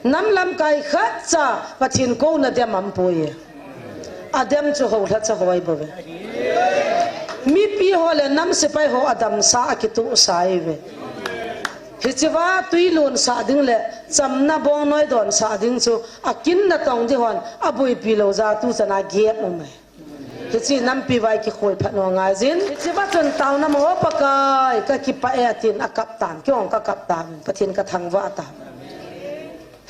nam lam kai khat cha pathin ko na dem am poi adam chu ho la cha hoi bo mi pi ho le nam se pai ho adam sa ki tu sai ve hichiwa tuilun sa ding le chamna bong noi don sa ding chu akin na tong di hon abui pi lo za tu chana gep no mai hichi nam pi vai ki khoi phat no ngai jin hichiwa chon taw na mo pakai ka ki pa e tin akap tan kyong ka kap tan pathin ka thang wa ta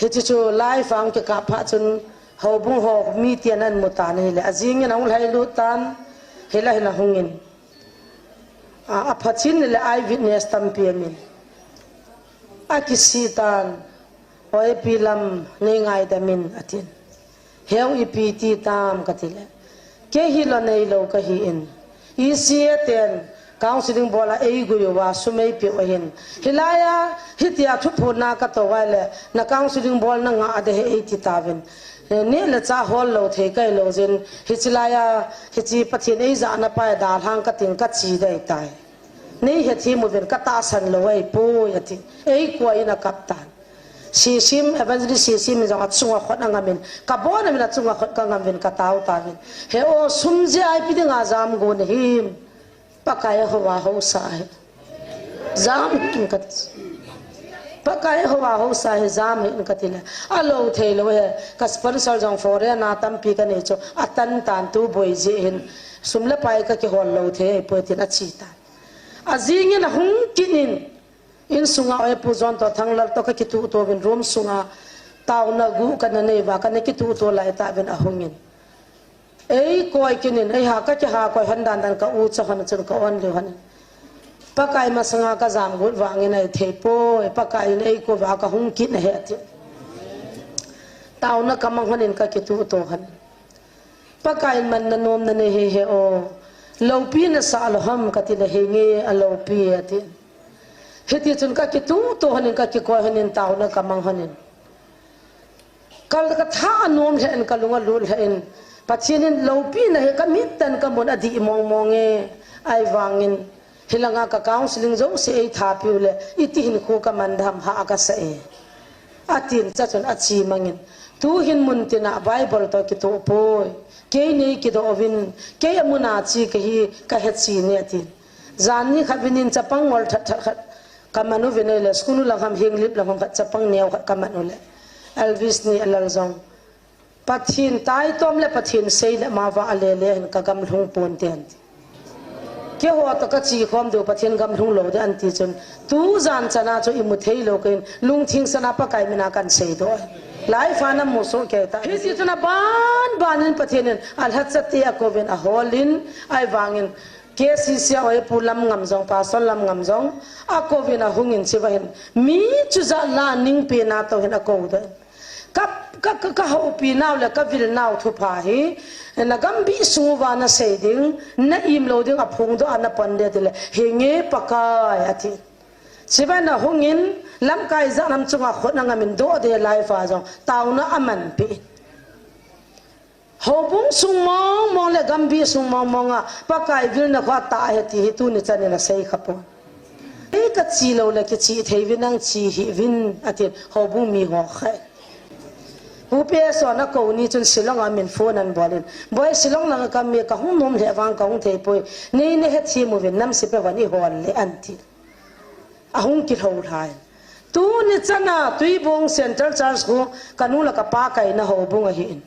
hichi chu lai fang ke ka pha chun ho bung ho mi tian an mutan hi le ajing na ul hai lu tan hela hela hungin a phachin le ai witness tam pi min akisitan oi pilam nengai damin atin heu ipiti tam katile ke hilo nei lo ka hi in isia ten counseling bola ei guyo wa sumei pe ohin hilaya hitia thupu na ka to wale na counseling bol na nga ade he 87 ne la cha hol lo the kai lo jin hichilaya hichi pathin ei za na pa da hang ka ting ka chi dai tai nei he thi mu ven ka ta san lo ei po yati ei ko ina kaptan sisim evangelist sisim za chunga khot angamin ka bona mina chunga khot ka ngamin ka taw ta vin he o sumje ai pi dinga jam go ne him pakai ho sai jam kin kat pakai ho sai jam in katila alo thelo he ka sponsor jong fore na tam pi ka ne cho atan tan tu boi je hin sumla pai ka ki hol lo the potin achi ta azing in hung kinin in sunga oi puzon to thanglar to ka ki tu to bin room sunga taw na gu ka na nei wa ka ne ki tu to lai ta bin ahungin ei koi kinin ei ha ka ki ha koi handan dan ka u cha han chun ka on le han pakai ma sanga ka jam gut wangin ai thepo pakai nei ko wa ka hung kin he ati taw na kamang hanin ka ki tu to han pakai man na nom na ne he o lopi na sa alham ka ti le he nge alopi ati heti chun ka ki tu to hanin ka ki ko hanin taw na kamang hanin kal ka tha anom he an kalunga lul he in pachinin lopi na he ka mitan ka mon adi mong monge ai wangin hilanga ka counseling zo se ei tha piule iti hin khu ka mandham ha ka sa e atin cha chun achi mangin tu hin mun tina bible to ki to poi ke nei ki do ovin ke amuna chi ka hi ka he chi ne atin zanni khabinin chapang wal that that kamanu venele skunu langham hinglip langham chapang neu kamanu le elvis ni alalzong pathin tai tom le pathin sei le ma wa ale le ka gam hlung pon ten ke ho to ka chi khom do pathin gam hlung lo de an ti chun tu zan chana cho imu thei lo ken lung thing sana pa kai mina kan sei do lai fana mo so ke ta hi si chuna ban in pathin al hat chati a koven a holin ai wangin ke si sia oi pulam ngam jong pa son lam ngam jong a koven a hungin chiwahin mi chu za la ning pe na to hen a ko da ka ho pi naw le ka vil naw thu pha hi na gambi suwa na sei ding na im lo ding a phung do ana pande tile hinge pakai ati siba na hungin lam kai za nam chunga khot na ngamin do de lai fa jong taw na aman pi ho bung sung mong le gambi sung mong a pakai vil na kha ta he ti hi tu ni chani na sei khapo e ka chi lo le ki chi thei vinang chi hi vin ati ho bung mi ho khai upe so na ko ni chun silong amin phone an bolin boy silong na ka me ka hum nom le wang ka hum thei poi nei ne he thi mu vin nam se pe wani hol le anti ahung ki ho thai tu ni chana tui bong center church ko kanula ka pa kai na ho bung a hin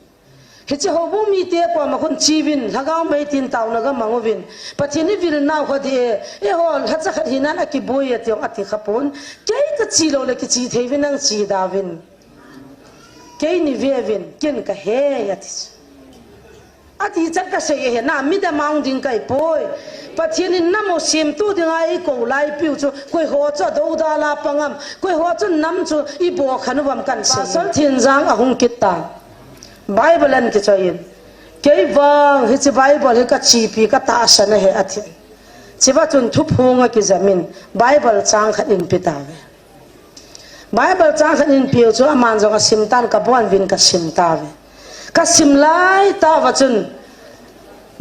hi che ho bung mi te ko ma khun chi vin lagaw mai tin taw na ga mangu vin pathini vil naw kho de e hol ha cha khat hinan a ki boy ati ati khapon kei ka chi lo le ki chi thei vin ang chi da vin kei ni vevin ken ka he yatis ati chat ka se he na mi da mountain kai poi pathiani namo sim tu dinga ai ko lai piu chu koi ho cha do da la pangam koi ho chu nam chu i bo khanuwam kan se sol thin jang ahung kitta bible an ki chain kei wang hi chi bible he ka chi pi ka ta san he athi chiba chun thu phunga ki zamin bible chang khat in pitawe Bible chang khanin piu chu aman jong simtan ka bon vin ka simtawe ka simlai ta wachun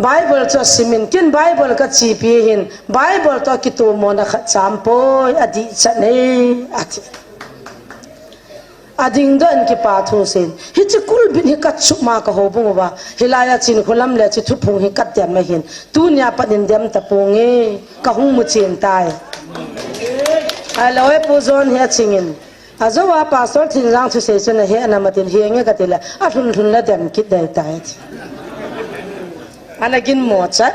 Bible chu simin kin Bible ka chi pi hin Bible to ki tu mo na kha champoi adi chane ati ading don ki pa thu sen hi chi kul bin hi kat chu ma ka ho bu ba hilaya chin khulam le chi thu phung hi kat dem ma hin tu nya panin dem ta punge ka hung mu chen tai aloe pu zon he chingin azowa pastor thin rang thu se chen he anamatin he nge ka tila a thun thun la dem kit dai tai anagin mo cha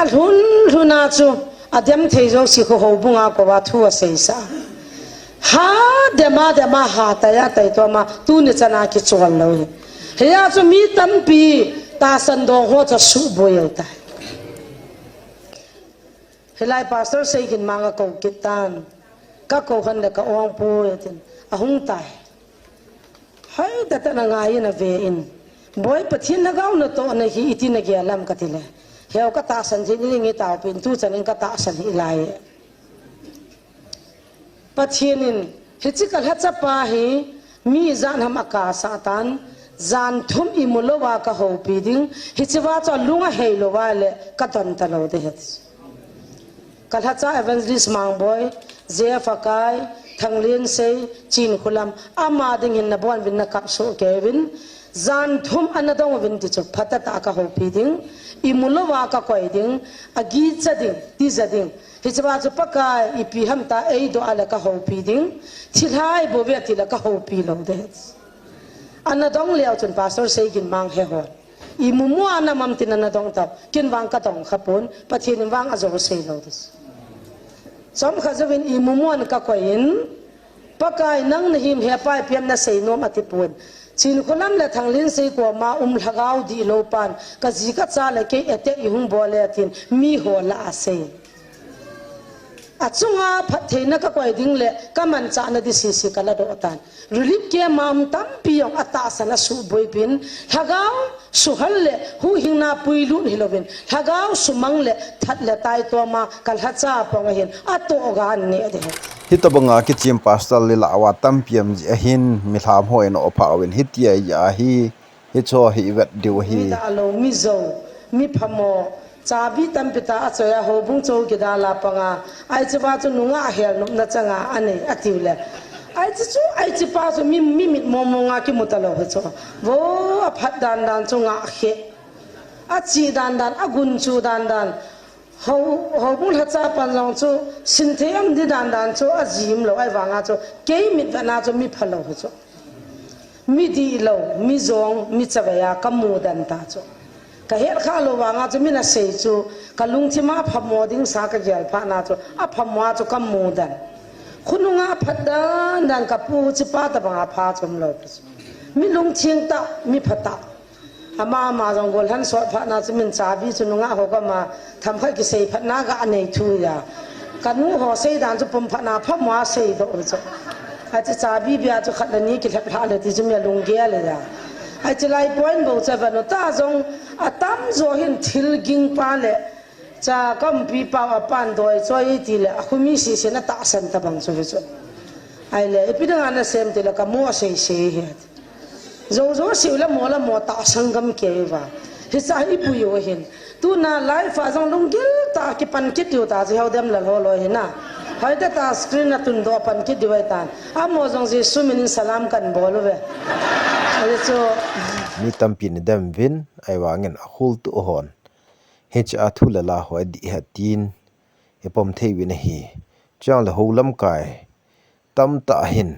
a thun thuna chu adem thei zo si ko ho bunga ko wa thu a sei sa ha dema ha ta ya tai to ma tu ni chana ki chol lo he ya chu mi tam pi ta san do ho cha su boy ta helai pastor sei kin manga ko kitan ka ko han da ka ong pu tin a hung tai hai ta ta na ngai na ve in boy pathin na gau na to na hi iti na ge lam ka tile heu ka ta san ji ni ngi ta pin tu chan in ka ta san hi lai pathianin hichikal hacha pa hi mi zan ham aka satan zan thum imulowa ka ho piding hichiwa cha lunga heilo wale ka ton ta lo de het kalhacha evangelist mangboy zefakai thanglin sei chin khulam ama ding hin na bon bin na kap so kevin zan thum anadong vin ti chok phata ta ka ho piding imulowa ka koi ding agi chading ti zading hichwa chu pakai ipi hamta ei do ala ka ho pi ding thilhai bo ve ti la ka ho pi lo de anadong leo chun pastor sei gin mang he ho i mumu ana mam tin anadong ta kin wang ka tong khapun pathin wang azo sei lo des som khazawin i mumu an ka koin pakai nang na him he pai piam na sei nom atipun chin khulam la thanglin sei ko ma lhagau di lo pan ka ji ka cha le ke ete i hung bole atin mi ho la ase achunga phatheina ka koi ding le kaman cha na di si kala do tan relief ke mam tam piong ata sana su boy bin hagau suhal le hu hingna puilu hilovin hagau sumang le that le tai to ma kal hacha pong hin ato ga ne de hitabanga ki chim pastor le lawa tam piam ji ahin mitham hoin opa win hitia ya hi cho hi vet diu hi alo mi zo mi phamo chabi tampita achoya hobung chou kida la panga ai chiba chu nunga her nup na changa ane atiule ai chi pa chu mi mit momonga ki mutalo he cho wo aphat dan chunga he a chi dan agun chu dan hobung hacha panjong chu sinthem di dan chu azim lo ai wanga chu ke mit na chu mi phalo he cho mi di lo mi zong mi chabaya kamu dan ta chu ka her kha lo wanga chu mina sei chu kalung thima phamo ding sa ka gel pha na chu a phamwa chu kam mu dan khununga phadan dan ka pu chi pa ta banga pha chum lo mi lung thing ta mi phata ama ma jong gol han so pha na chu min cha bi chu nunga ho ka ma tham kha ki sei phat na ga anei thu ya kanu ho sei dan chu pum pha na phamwa sei do chu a chi cha bi bia chu khat la ni ki thap tha le ti chu me lung ge le ya ai chlai point bo cha va no ta jong atam zo hin thil ging pa le cha kam pi pa pan doi choi ti le akhumi si na ta san ta bang so so ai le epidang ana sem ti la ka mo sei he zo si la mo ta sangam ke wa hi sa hi pu yo hin tu na life a jong lung gil ta ki pan ki tu ta ji hodem la lo hi na hai ta screen na tun do pan ki diwai tan amo jong ji sumin salam kan bolo ve so mi tampin dem vin ai wangen a hul tu hon ha thula la ho di hatin epom thei win hi chang la holam kai tam ta hin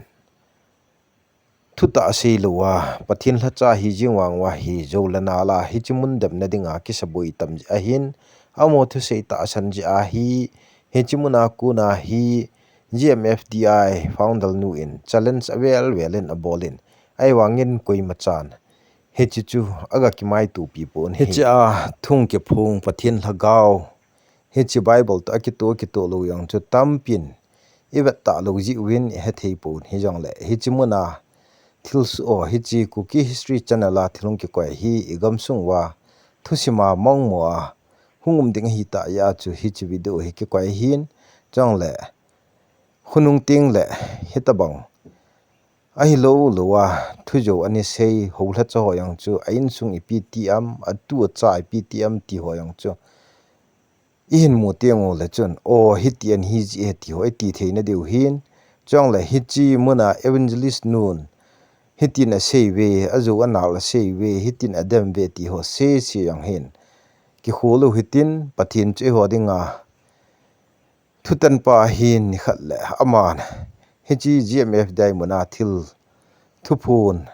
thu ta sei luwa pathin la cha hi jingwang wa hi zolana la hi chimun dem na dinga ki saboi tam a hin amo thu sei ta san ji a hi he chimuna ku na hi GMFDI founder nu in challenge avel welen abolin ai wangin koi machan hechichu aga ki mai tu pi pon hecha thung ke phung pathin lagao hechi bible to ki to lo yang chu tampin iwat ta lo ji win he thei pon he jong le hechi muna thils o hechi cookie history channel la thilung ki koi hi igam sung wa thusima mong mo hungum ding hi ta ya chu hechi video he ki koi hin jong le khunung ting le hitabang ai lo wa thujo ani sei hola cho yang chu ain sung iptm atu cha iptm ti ho yang chu in mo tiang o le chun o hitian hi ji ti hoi ti theina deu hin chong le hichi muna evangelist nun hitin a seiwe azu anal seiwe hitin adam ve ti ho se yang hin ki khulu hitin pathin che hodinga thutan pa hin ni khat le aman hichi gmf dai muna thil thupun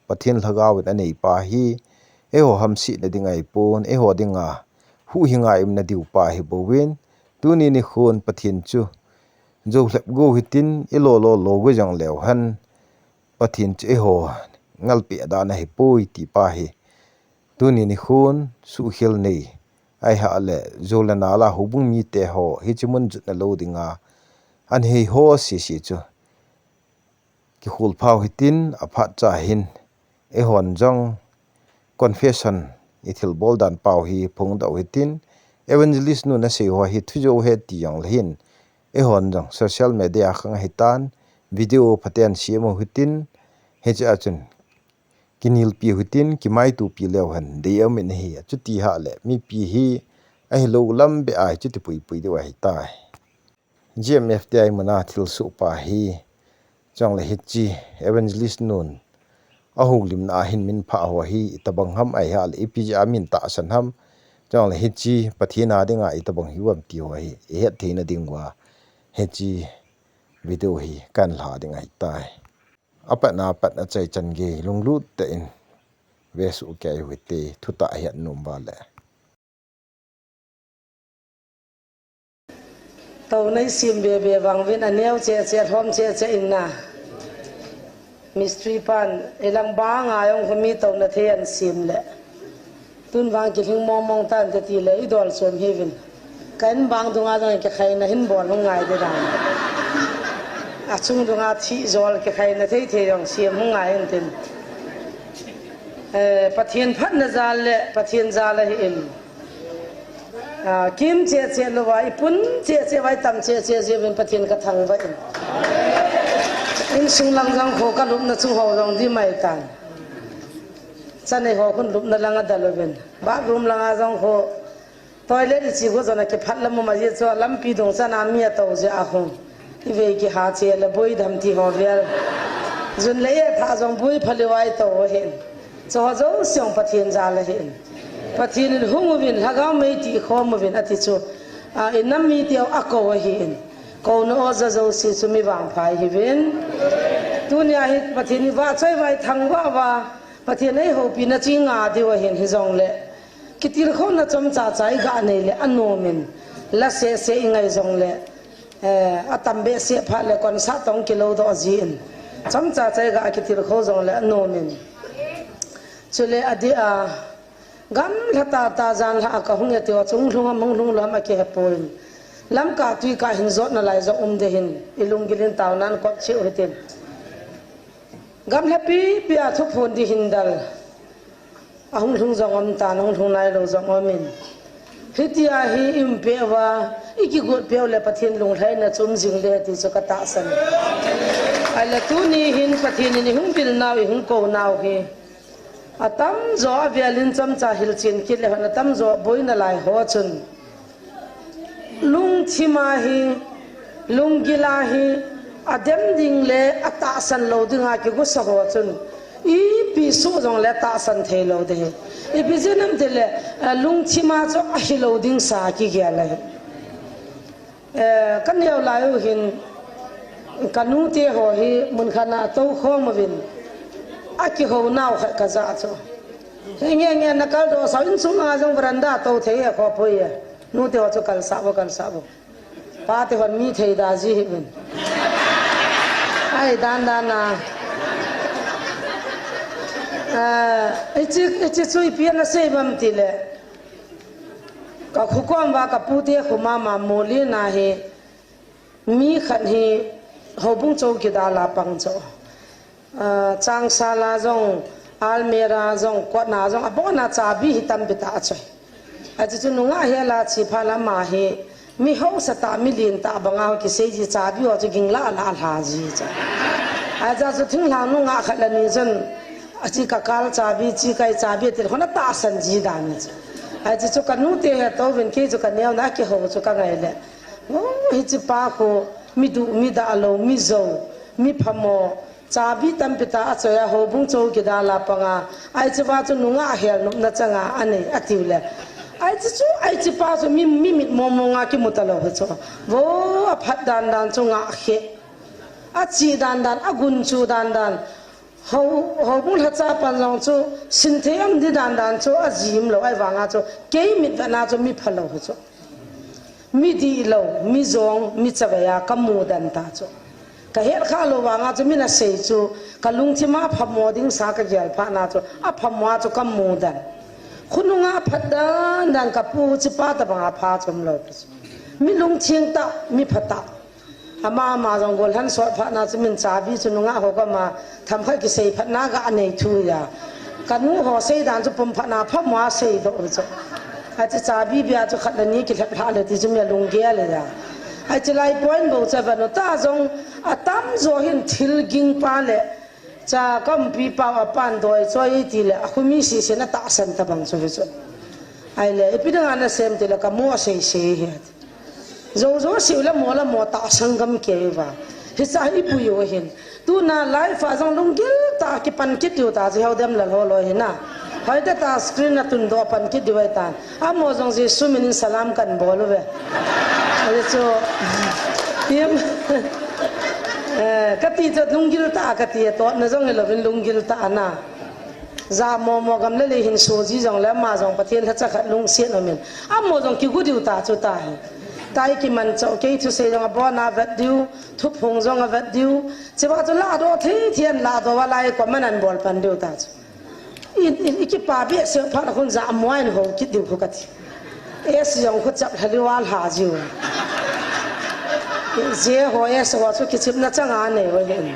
pathin lhagawin anei pa hi e ho hamsi na dingai pon e ho dinga hu hinga im na diu pa hi bowin tuni ni khon pathin chu zo hlep go hitin ilo lo go jang lew han pathin che ho ngalpi da na hi poi ti pa hi tuni ni khon su khil nei ai ha le zo la na la hubung mi te ho hi chimun jut na lo dinga an hei ho si chu ki khul phau hitin aphat cha hin e hon jong confession ithil boldan pau hi phung dau hitin evangelist nu na sei ho hi thujo he ti yang hin e hon jong social media khang hitan video phaten siemo hitin hecha chun kinil pi hitin kimai tu pi lew han de amin hi chuti ha le mi pi hi ai lo lam be ai chuti pui pui de wa hi tai gmf dai mana thil su pa hi chong le hichi evangelist nun ahung lim na hin min pha ho hi tabang ham ai ha le ipj amin ta san ham chong le hichi pathina dinga itabang hiwam ti ho hi he thina dingwa hechi video hi kan la dinga hi tai apat na chai chan ge lunglu te in vesu ke wite thuta hian numba le tàu này sim bề vang viên anh neo che hôm che inna mystery pan elang ba nga yong kami tàu na thian sim le tun vang ki hing mong tan te ti le idol som heaven kan bang dunga dang ke khai na hin bon ngai de dang a chung dunga thi zol ke khai na the yong sim ngai en tin pathian phat na zal le pathian zal hi in kim che lo vai pun che vai tam che ben pathian ka thang vai in sung lang jang kho ka lup na chung ho jong di mai tan chane ho kun lup na langa daloben ba room langa jong kho toilet chi go jana ke phat lam ma je cho lam pi dong sana mi to je a khong i ve ki ha che le boi dham ti ho vel jun le ya tha jong boi phale wai to hen cho zo syong pathian za la hen pathian hung win hagaw me ti khom win ati chu in nam mi ti a ko hen ko no za zo si chu mi wang phai hi win dunia hi pathian wa choi wai thang wa pathian ei ho pi na chi nga de wa hen hi jong le kitir kho na chom cha chai ga nei le anomin la se ingai jong le atambe se pha le kon sa tong kilo do jin chom cha chai ga kitir kho jong le anomin chule adia gam lata ta jan la ka hung te chung hlung mong hlung lam ke hepon lam ka tui ka hin zot na lai zo de hin ilung gilin taw nan ko che utin gam happy pi a thu phon di hindal ahung hlung zong am ta nong hlung nai lo zong amin hitia hi impe wa iki got pe le pathin lung thai na chum jing le ti so ka ta san ala tu ni hin pathin ni hung bil naw hung ko naw hi atam zo avialin cham cha hil chin ki le hana tam zo boina lai ho chun lung thima hi lung gila hi adem ding le ata san lo dinga ki gu sa ho chun i pi so jong le ta san the lo de i bi jenam de le lung thima cho a hi lo ding sa ki ge la kan yau lai hin kanu te ho hi mun khana to khom win aki ho nau ka za cho nge na kal do sa in sung a jong veranda to the ya kho phoi ya nu te ho cho kal sa bo pa te hon mi thei da ji hi bin ai dan na ichi chui pian na sei bam ti le ka khu kom wa ka pu te khu ma moli na he mi khan hi ho bung chou ki da la pang cho chang sala jong almera jong ko na jong abona cha bi hitam bita choi aji chu nunga he la chi phala ma he mi ho sa ta mi lin ta banga ki sei ji cha bi o chu ging la ji cha aja chu thing la nunga khala ni jan aji ka kal cha bi chi kai cha bi te khona ta san ji da ni aji chu ka nu te he to ven ki chu ka neo na ki ho chu ka ngai le hi chi pa ko mi du mi da lo mi zo mi phamo cha bi tam pita achoya ho bung cho ki da la panga ai chiwa chu nunga her no na changa ane atiule ai chu ai chi pa chu mi mit mo nga ki mutalo ho cho wo a phat dan dan chu nga khe a chi dan dan a gun chu dan dan ho bung ha cha pan jong chu sin the am di dan dan chu a jim lo ai wanga chu ke mit na chu mi phalo ho cho mi di lo mi zong mi chawaya kamu dan ta chu ka het kha lo wanga chu mi na sei chu ka lung chi ma phamo ding sa ka jal pha na chu a phamo chu kamu dan khununga phadan dan ka pu chi pa ta banga pha chum lo mi lung thing ta mi phata ama ma jong gol han so pha na chu min cha bi chu nunga ho ka ma tham kha ki sei phat na ga anei thu ya kanu ho sei dan chu pum pha na pha ma sei do chu a chi cha bi bia chu khat ni ki thap ha le ti chu me lung ge le ya a chi lai point bo cha ba no ta jong a tam zo hin thil ging pa le cha kam pi pa pan doi choi ti le a khumi si se na ta san ta bang chu chu ai le epidang ana sem ti le ka mo sei sei he zo zo siu la mo ta sangam ke wa hi sa hi pu yo hin tu na live fa jong lung gil ta ki pan ki tu ta ji hau dem la lo hi na hai ta ta screen na tun do pan ki diwai tan a mo jong ji su min salam kan bolu ve ai chu tiam ka ti cho lung gil ta ka ti to na jong lo vin lung gil ta na za mo gam le hin so ji jong la ma jong pathian ha cha khat lung se no min a mo jong ki gu diu ta chu ta hi tai ki man cho ke thu se jong bo na vet diu thu phung jong a vet diu che ba chu la do thi thian la do wa lai ko manan bol pan diu ta chu in ki pa bi se pha khun za moin ho ki diu khu ka ti es jong khu chap hali wal ha jiu je ho es ho chu ki chip na changa ne ho hin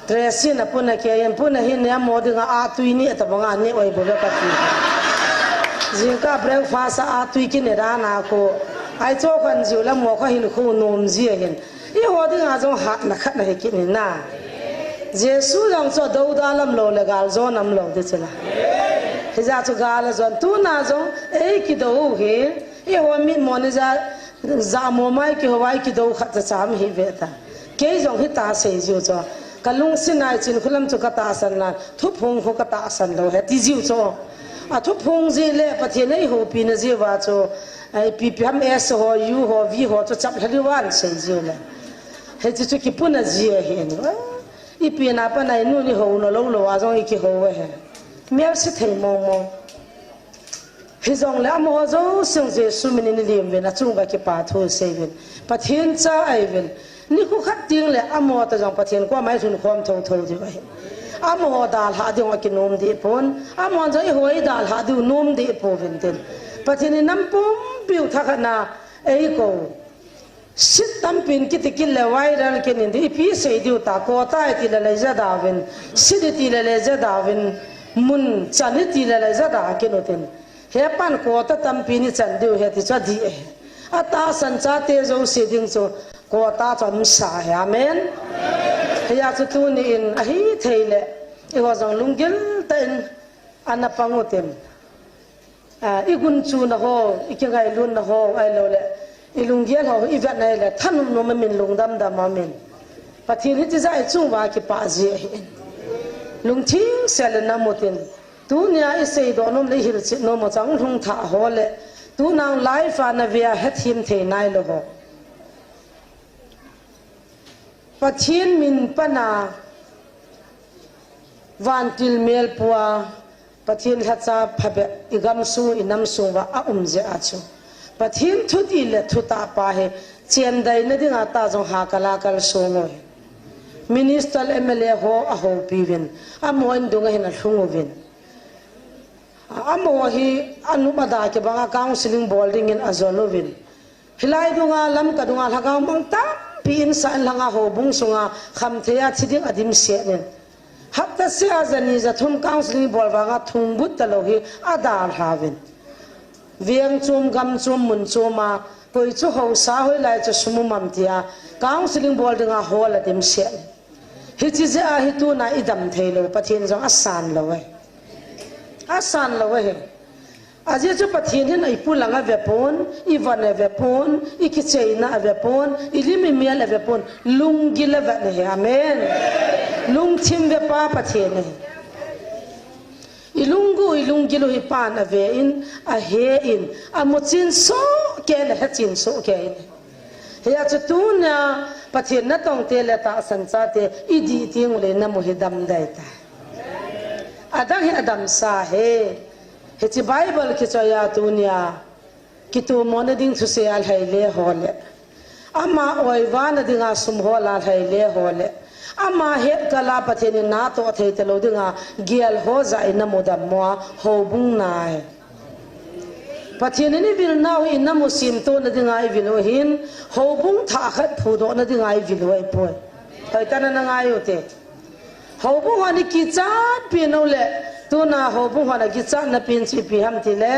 dressing na puna ke yan puna hin ya mo dinga a tui ni ta banga ni oi bo ka ti jinka breakfast a tui ki ne ra na ko ai cho khan jiu la mo kha hin khu nom ji hin i ho dinga jong hat na khat na he ki ni na jesu jong cho do da lam lo le gal zo nam lo de chela he ja chu gal zo tu na jong e ki do he i ho mi mo ne za mo mai ki ho wai ki do khat cha cham hi ve ta ke jong hi ta se jiu cho kalung sinai chin khulam chu kata san na thu phung ho kata san lo he ti jiu cho a thu phung ji le pathe nei ho pi na ji wa cho ai pi pi ham es ho yu ho vi ho cho chap hali wan se jiu le he chu ki puna ji he ni i pi na pa nai nu ni ho no lo lo wa jong i ki ho we he me se thei mo hi jong la mo zo sung je su min ni lim ve na chung ba ki pa tho se ven pathian cha ai ven ni khu khat ting le amo ta jong pathian ko mai thun khom tho ji ba amo dal ha ding ki nom di pon amo jo i hoi dal ha du nom di po ven ten pathian ni nam pum piu tha khana ei ko sit tam pin ki ti le viral ke ni di pi se diu ta ko ta ti le ja da ven sit ti le ja da ven mun chan ti le ja da ke no ten he pan ko ta tam pin ni chan diu he ti cha di a ta san cha te zo se ding so ko ta chom sa he amen he ya chu tu ni in a hi theile e wa jong lungil ten ana pangutem i gun chu na ho i ke gai lun na ho ai lo le i lungial ho i vat nai le thanum no min lungdam da ma min pathin hi ti zai chu wa ki pa ji lung thing sel na motin tu nya i sei do nom le hir chi no mo chang thung tha ho le tu nang life ana via het him the nai lo ho pathin min pana van til mel puwa pathin hacha phabe igam su inam su wa a je a chu pathin thu ti le thu ta pa he chen dai na dinga ta jong ha kala kal so ngo minister mla ho a ho pi vin a moin dunga hin a thungu vin a mo hi anu mada ke banga counseling boarding in azolovin hilai dunga lam ka dunga lagaw mang ta pin sa langa ho bung sunga kham thea chiding adim se nen hatta se azani za thum counseling bol banga thum but talo hi adar havin vieng chum gam chum mun chuma koi chu ho sa hoi lai chu sumu mam tia counseling bol dinga hol adim se hi chi za hi tu na idam thailo pathin jong asan lo we aje chu pathian hin ai pulanga vepon ivan vepon ikicheina vepon ilimi mial vepon lungila va ne amen lung thim ve pa pathian ne ilungilu hi pan ave in a he in a muchin so ke le hachin so ke in he a chu na pathian na tong te le ta san cha te idi ting le na mo he dam dai ta adang he adam sa he chi bible ki cha ya tu nya ki tu mon ding thu se al hai le hole ama oi van dinga sum hola hai le hole ama het kala pathian na to thei te lo dinga gial ho za ina modam mo ho bung nai pathian ni vil nau ina musim to na dinga I vil hin ho bung tha khat phu do na dinga I vil oi poi thai ta na ngai ute ho bung ani ki chat pi no le tu na ho bung ha na ki chat na pin chi pi ham ti le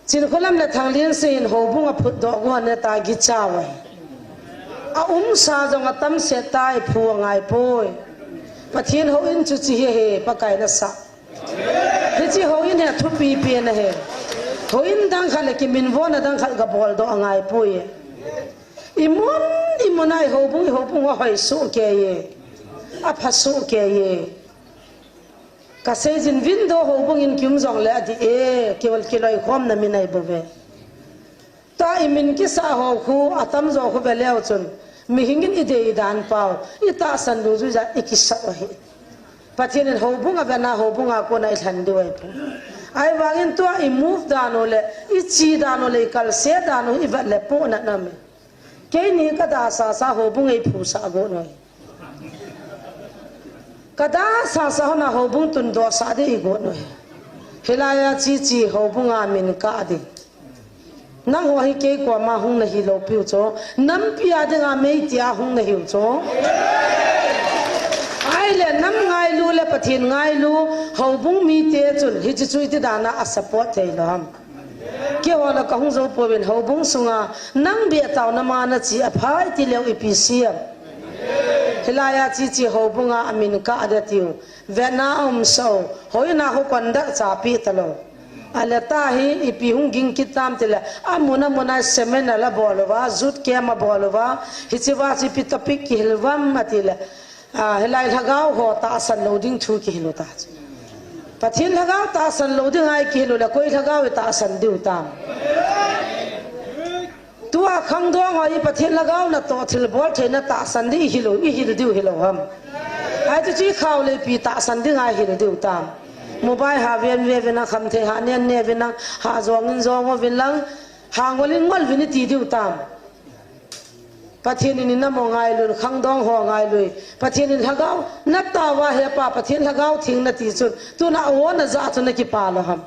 chin kholam le thang lien sin ho bung a phut do go na ta gi chawa a sa jong atam se tai phu ngai poi pathian ho in chu chi he pa kai na sa he chi ho in he thu pi pi na he ho in dang khale ki min vo na dang khal ga bol do ngai poi imonai ho bung wa hoi su ke ye a pha su ke ye ka se jin vin do ho bung in kyum jong le adi e kewal kiloi khom na minai bove ta imin ki sa ho khu atam zo khu beleo chun mi hingin ide dan pau ita san du ju ja ikisa wa he pathian ho bunga bana ho bunga ko na than du ai pu ai wangin to I move dano le I chi dano le kal se dano I va le pu na na me ke ni ka da sa ho bunga I phu sa go no ka da sa na ho bung tun do sa de I go no helaya chi ho bunga min ka de nang ho hi ke ko ma hung na hi lo piu cho nam pia de nga me tia hung na hiu cho ai le nam ngai lu le pathin ngai lu ho bung mi te chun hi chi chui ti dana a support thei lo ham ke ho la ka hung zo po ben ho bung sunga nang be taw na ma na chi a phai ti leu ipcm hilaya chi ho bunga amin ka adatiu vena so hoina ho konda cha pi talo alata hi ipi hung ging kitam tela amuna semena la bolwa zut kema bolwa hichiwa chi pi topic ki hilwam matila hilai lagao ho ta san loading thu ki hilota pathin lagao ta san loading ai ki hilola koi lagao ta san diu tam tua khang do ngai pathin lagao na to thil bol thena ta san di hilo I hil diu hilo ham ai chi khaw le pi ta san di ngai hil diu tam mobile ha ven ve na kham the ha ne ve na ha zong in zong ven lang ha ngolin ngol vini ti diu tam pathin ni na mo ngai lu khang dong ho ngai lu pathin ni lagao na ta wa he pa pathin lagao thing na ti chu tu na o na za chu na ki pa lo ham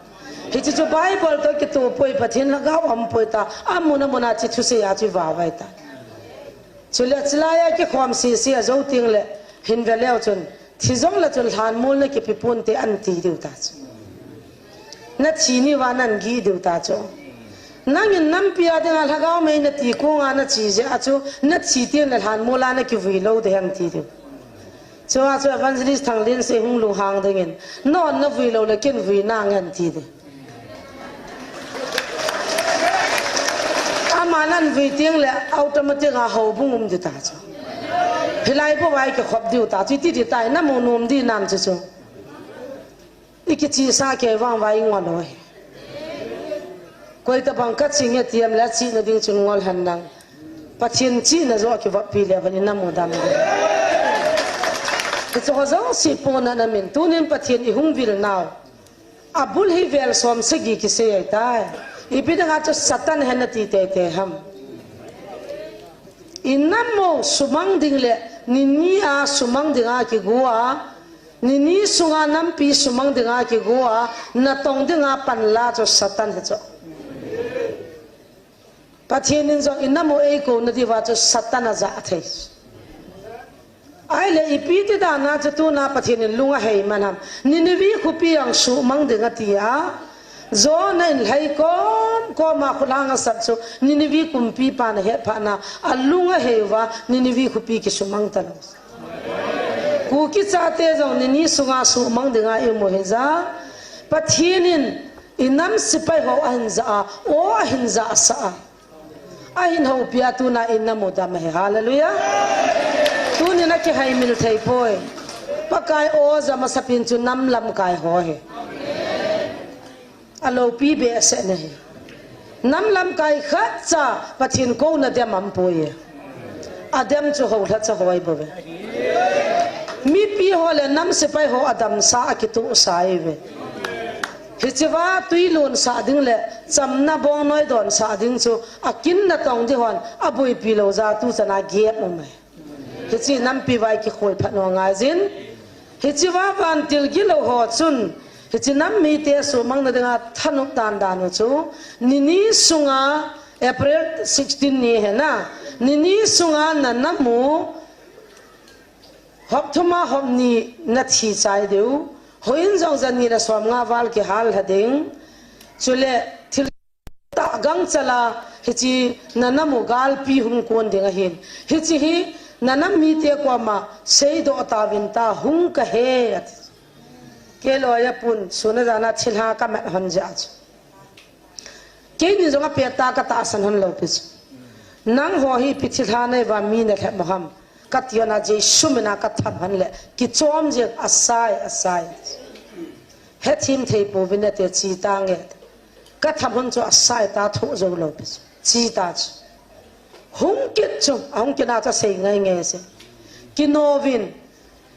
hi chu bible to ki tu poi pathin lagao am poi ta amuna chi thu se ya chi wa vai ta chule chlaya ki khom si zo ting le hin ve leo chun thizong la chul han mol na ki pipun te an ti diu ta chu na chi ni wa nan gi diu ta chu nang in nam pia de na lagao me na ti ko nga na chi je achu na chi te na han mola na ki vi lo de han ti diu chu a chu evangelist thang lin se hung lu hang de ngin non na vi lo le ken vi na ngan ti de amanan vi ting le automatic a ho bung de ta chu hilai po wai ke khop diu ta chi ti tai na mo nom di nam chu chu ikichi sa ke wang wai ngwa noi koi ta bang ka ching ya tiam la chi na ding chung ngol han dang pathin chi na zo ke va pi le van na mo dam de ke zo zo si po na na min tu nim pathin I hung vil naw abul hi vel som se gi ki se ai ta I bi da cha satan hen na ti te ham inamo sumang ding le nini a sumang dinga ki gua nini sunga nam pi sumang dinga ki gua na tong dinga pan la cho satan he cho pathin in zo inamo e ko na di wa cho satan a za thai ai le ipi ti da na cho tu na pathin in lunga hei manam nini wi khupi ang sumang dinga ti a zo na in hai ko ma khulanga sat so ninivi kumpi pa na he pha na alunga hewa ninivi khupi ki sumang tan ku ki chate zo nini sunga sumang dinga e mo heja pathinin inam sipai ho ahinza o ahinza sa ahin ho pia tu na inamuda me hallelujah tu ni na ki hai mil thai poi pakai o za masapin chu nam lam kai ho he alo pi be se ne nam lam kai khat cha pathin ko na de mam poi adam chu ho tha cha hoi bo mi pi ho le nam sipai ho adam sa ki tu sai ve hichiwa tuilun sa ding le chamna bong noi don sa ding chu akin na tong di hon abui pi lo za tu chana gep mo mai hichi nam pi vai ki khoi phat no nga jin hichiwa van til gi lo ho chun hichi nam mi te su mang na denga thanuk dan dan chu nini sunga april 16 ni he na nini sunga na namu hop thuma hop ni na thi chai deu hoin jong jan ni la som nga wal ki hal hading chule thil ta gang chala hichi nanamu gal pi hum kon ding hin hichi hi nanam mi te kwa ma sei do ta win ta hung ka he ke lo ya pun suna jana thilha ka ma han ja ke ni jong a pe ta ka ta san han lo pis nang ho hi pichilha nei wa mi na kha moham kationa je shumina ka tham han le ki chom je asai he thim thei po vinate chi tange ka tham hun cho asai ta tho zo lo pis chi ta hung kit chu hung kina ta sei ngai nge se ki novin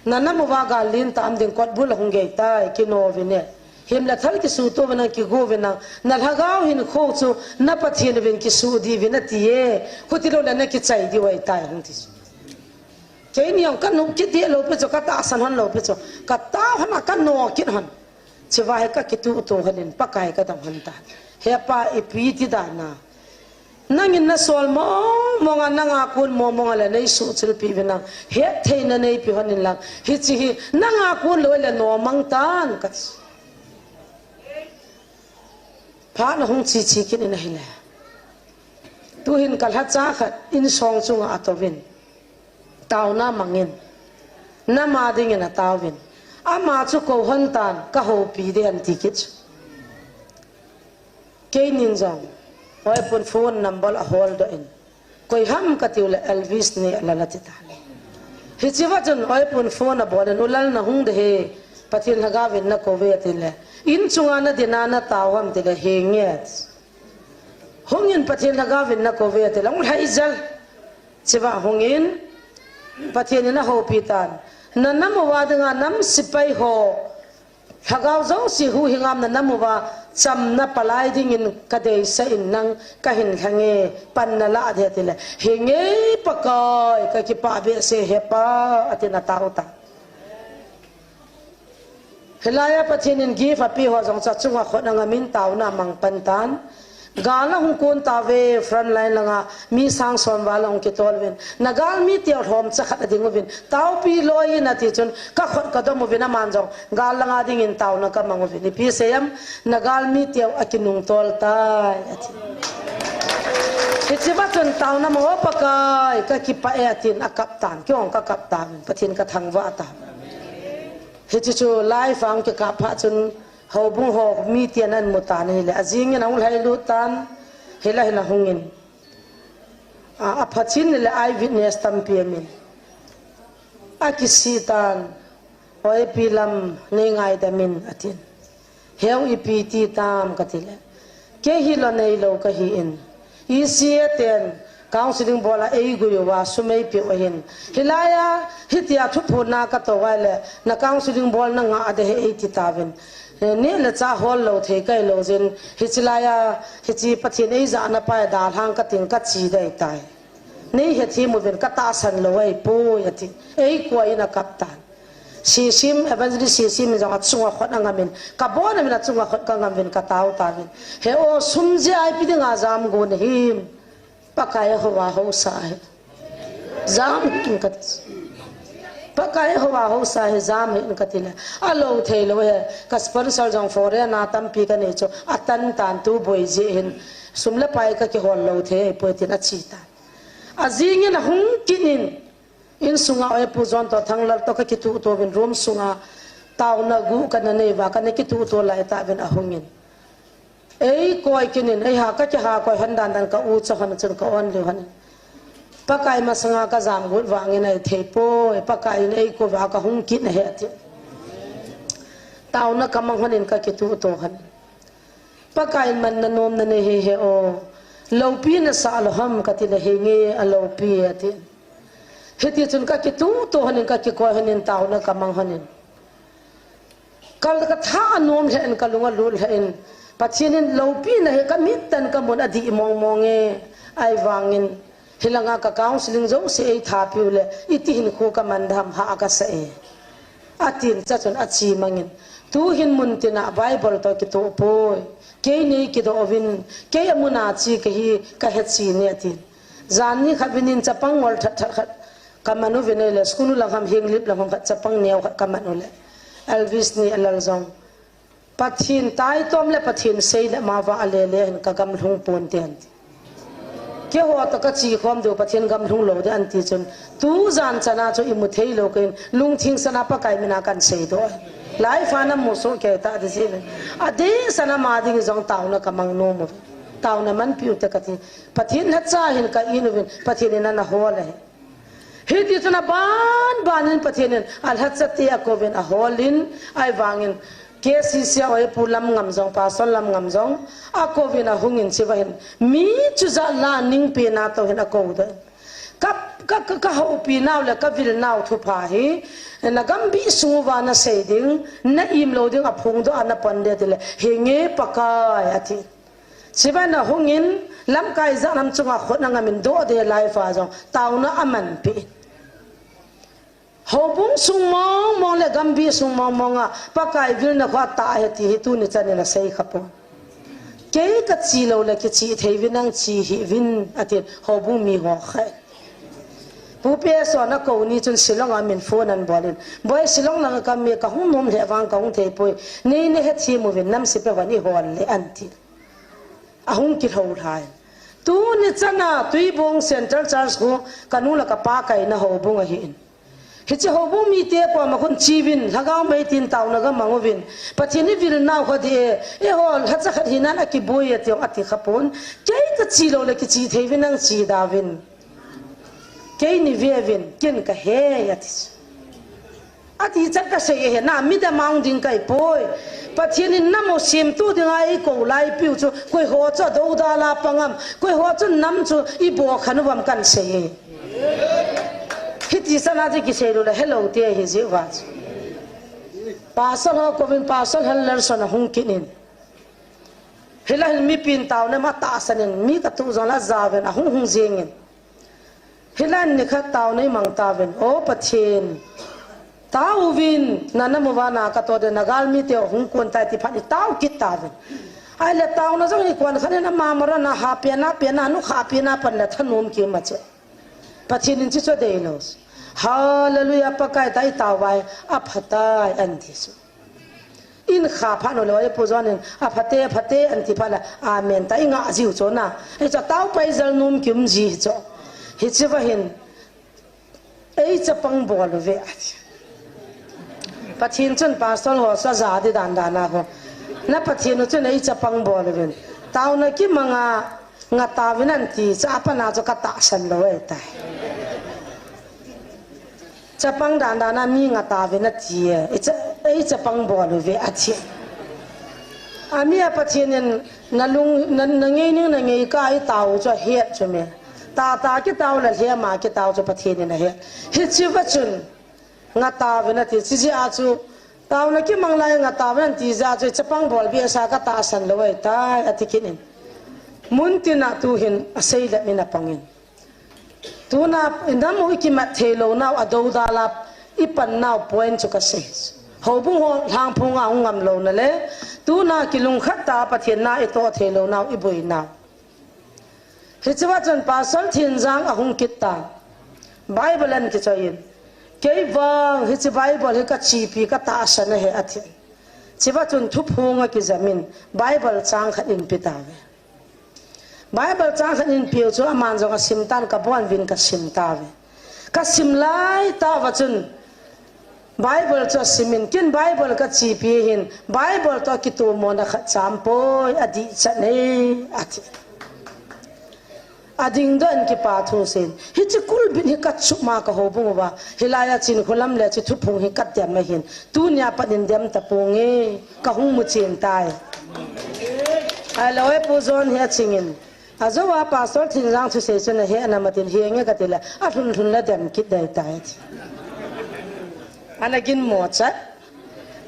nanamu wa ga lin tam ding kot bul hung ge ta ki novin ne him la thal ki su to bana ki go vina na lhagao hin kho chu na pathin vin ki su di vinati ye khutilo la na ki chai di wai tai hung ti cái nhiều cái nụ cái địa lối bây giờ cái ta san hòn lối bây giờ cái ta hòn cái nọ cái hòn chỉ vài cái tu tu hòn bắt cái tầm hòn ta hepa ipi ti da na nangin na sol mo nga nanga kun mo la nei su chil pi vina he thei na nei pi hòn lang hi chi hi nanga kun loi la no mang tan ka pha na hung chi kin na hi la tu hin kal ha cha khat in song chunga atovin tao na mangin na ma ding na tao vin ama chu ko han tan ka ho pi de an ticket ke nin jong oi pun phone number a hold in koi ham ka tiu elvis ni la ti ta hi chiwa jon oi pun phone a bon ulal na hung de he pathin haga vin na ko ve ti le in chunga na dina na tao ham ti le he nge hongin pathin haga vin na ko ve ti lang hai jal chiwa hongin pathian na ho pitan nanam wa danga nam sipai ho hagau zo si hu hingam nanam wa cham na palai ding in kadei sa in nang ka hin khange pan na la de tile hinge pakai ka ki pa be se hepa atina tauta helaya pathian in give api ho jong cha chunga khona ngamin tau na mang pantan gala hung kon ta ve front line langa mi sang som wala hung ki tolvin nagal mi tiaw thom chakhat ading vin taw pi loi na ti chun ka khot ka dom vin man jong gal langa ding in taw na ka mang vin pi seyam nagal mi tiaw akinung tol ta ati hichiba chun taw na mo pakai ka ki pa atin akap tan kyong ka kap tan pathin ka thangwa ta hichu life ang ki ka pha chun hau bung ho mi tianan mutan hele azing na ul hai lutan hela hungin a phachin le ai witness tam piamin a kisitan oi pilam nei ngai damin atin heu ipiti tam katile ke hi lo nei lo ka hi in i sieten counseling bola ei guyo wa sumei pi ohin hilaya hitia thu phuna ka to wale na counseling bol na nga ade ei ti tavin ne la cha hol lo the kai lo jin hichilaya hichi pathin ei za na pa da hang ka ting ka chi dai tai nei he thi mu ben ka ta san lo ai po yati ei ko ina kaptan sisim evangelist sisim jang chunga khot angamin ka bon amina chunga khot ka ngamin ka taw tawin he o sumje ai pidinga jam go ne him pakaya ho wa ho sa jam kin ka pakai hoa ho sa he jam he katila alo theilo he ka sponsor jong fore na tam pi ka ne cho atan tan tu boi je hin sumla pai ka ki hol lo the poitin a chi ta azing in hung kinin in sunga oi pu jon to thanglar to ka ki tu to bin room sunga taw na gu ka na ne wa ka ne ki tu to lai ta ben a hungin ấy coi kinin ấy ha cái ha coi hắn đàn ka u cho hắn chân ka on liu hắn pakai mà sanga ka jam gut wang này thei po pakai ấy ko wa ka hung kit na he ati tao na kamang hanin ka kitu to han pakai man na nom na ne he o lo pi na sa lo ham ka ti na he nge a lo pi ati heti chun ka kitu to hanin ka ki ko hanin tao na kamang hanin kal ka tha nom he en ka lunga lul he en patinin lo pi na he ka mit tan ka mon adi mong monge ai wangin hilanga ka counseling zo se ei tha piule iti hin khu ka mandham ha ka se atin cha chun achi mangin tu hin mun tina bible to ki to poi ke nei ki do ovin ke amuna chi ke hi ka het chi ne atin zanni khabinin chapang wal that that kamanu venele skunu langham hinglip langham chapang neu kamanu le elvis ni alalzong pathin tai tom le pathin sei le ma wa ale le ka gam hlung pon ten ke ho to ka chi khom do pathin gam hlung lo de an ti chun tu zan chana cho imu thei lo ken lung thing sana pa kai mina kan sei do lai fa na mo so ke ta de sin ade sana ma ding zong taw na kamang no mo taw na man piu te ka ti pathin ha cha hin ka inu vin pathin na na ho le he ti chuna ban banin pathin al ha cha ti a ko ven a holin ai wangin kesi sia oi pulam ngam jong pa sol lam ngam jong a ko vin a hungin siwahin mi chu za la ning pe na to hin a ko da ka ho pi naw le ka vil naw thu pha hi na gam bi su wa na sei ding na im lo ding a phung do ana pan de le he nge pakai ati siwana hungin lam kai za nam chunga khot na ngamin do de lai fa jong taw na aman pi hobung sung mong mong le gambi sung mong monga pakai vil na kha ta he ti tu ni chane na sei khapo ke ka chi lo le ke chi thei vinang chi hi vin ati hobung mi ho khai pu pe so na ko ni chun silong amin phone an bolin boy silong na ka me ka hum nom le wang ka hung thei poi nei ne he chi mu vin nam si pe wani hol le anti ahung ki ho thai tu ni chana tui bong central church ko kanula ka pa kai na hobung a hi hichi hobung mi te po ma khun chibin lagaw mai tin taw na ga mangovin pathini vil naw khodi e hol hacha khat hinan aki boy ati ati khapon kei ka chi lo le ki chi thevin ang chi davin kei ni vevin ken ka he ati ati chat ka se he na mi da mang ding kai poi pathini namo sim tu ding ai ko lai piu chu koi ho cha do da la pangam koi ho chu nam chu i bo khanuwam kan se hiti sana ji kiselo la hello te hi ji wa pasal ho kovin pasal heller sana hung kinin helal mi pin taw ne ma ta sanin mi ka tu zala zaven a hung hung jengin helan ni kha taw nei mang taven o pathin taw vin nana muwana ka to de nagal mi te hung kon tai ti phani taw kit taven ai le taw na jong ni kwan khane na ma mara na ha pe na nu kha pe na pan la thanum ki ma che pathin chi cho de nos hallelujah pakai tai tawai aphatai antisu in kha phano loi pujonin aphate anti phala amen tai nga jiu chona e cha taw pai zal num kim ji cho hi chiwa hin ei chapang bol ve pathin chun pastor ho sa za de dan dana ho na pathin chun ei chapang bol ven taw na ki manga nga tawinan ti cha pa na cho ka ta san lo e tai chapang dan dana mi nga tawina ti e chapang bol ve achi ami a pathin na lung na ngei ning na ngei ka ai taw cho het cho me ta ki taw la he ma ki taw cho pathin na he hi chi wa chun nga tawina ti chi a chu taw na ki manglai nga tawinan ti za cho chapang bol bi sa ka ta san lo e tai atikin muntina tu hin asai la mina pangin tuna indam ho ki mat thelo naw ado dala ipan naw point chu ka se hobung ho hang phunga ngam lo na le tuna kilung khatta pathian na ito thelo naw iboi naw hichwa chan pasal thinjang ahung kitta bible an ki chayin kei wang hichi bible he ka chi pi ka ta san he athi chiwa chun thu phunga ki zamin bible chang khat in pitawe bible chang khan in piu chu aman jong simtan ka bon vin ka simtawe ka simlai ta wachun Bible cho simin kin Bible ka chi pi hin Bible to ki tu mo na khat cham poi adi chane ati ading don ki pa thu sen hi chi kul bin hi kat chu ma ka ho bu ba hilaya chin kholam le chi thu phung hi kat dem ma hin tu nya padin dem ta punge ka hung mu chen tai aloe pu zon he chingin azowa pastor thin rang thu se chen he anamatin he nge ka tila a thun la dem kit dai tai anagin mo cha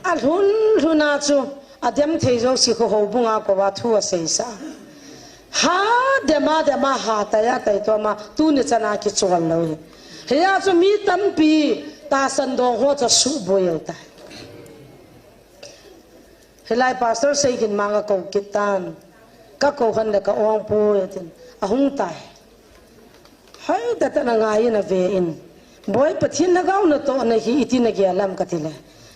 a thun na chu adem thei zo si ko ho bunga ko wa thu a sei sa ha dema ha ta ya tai to ma tu ni chana ki chol lo he ya chu mi tam pi ta san do ho cha su boy ta helai pastor sei kin manga ko kitan ka ko han da ka ong pu tin a hung tai hai da ta na ngai na ve in boy pathin na gau na to na hi iti na gya lam ka tile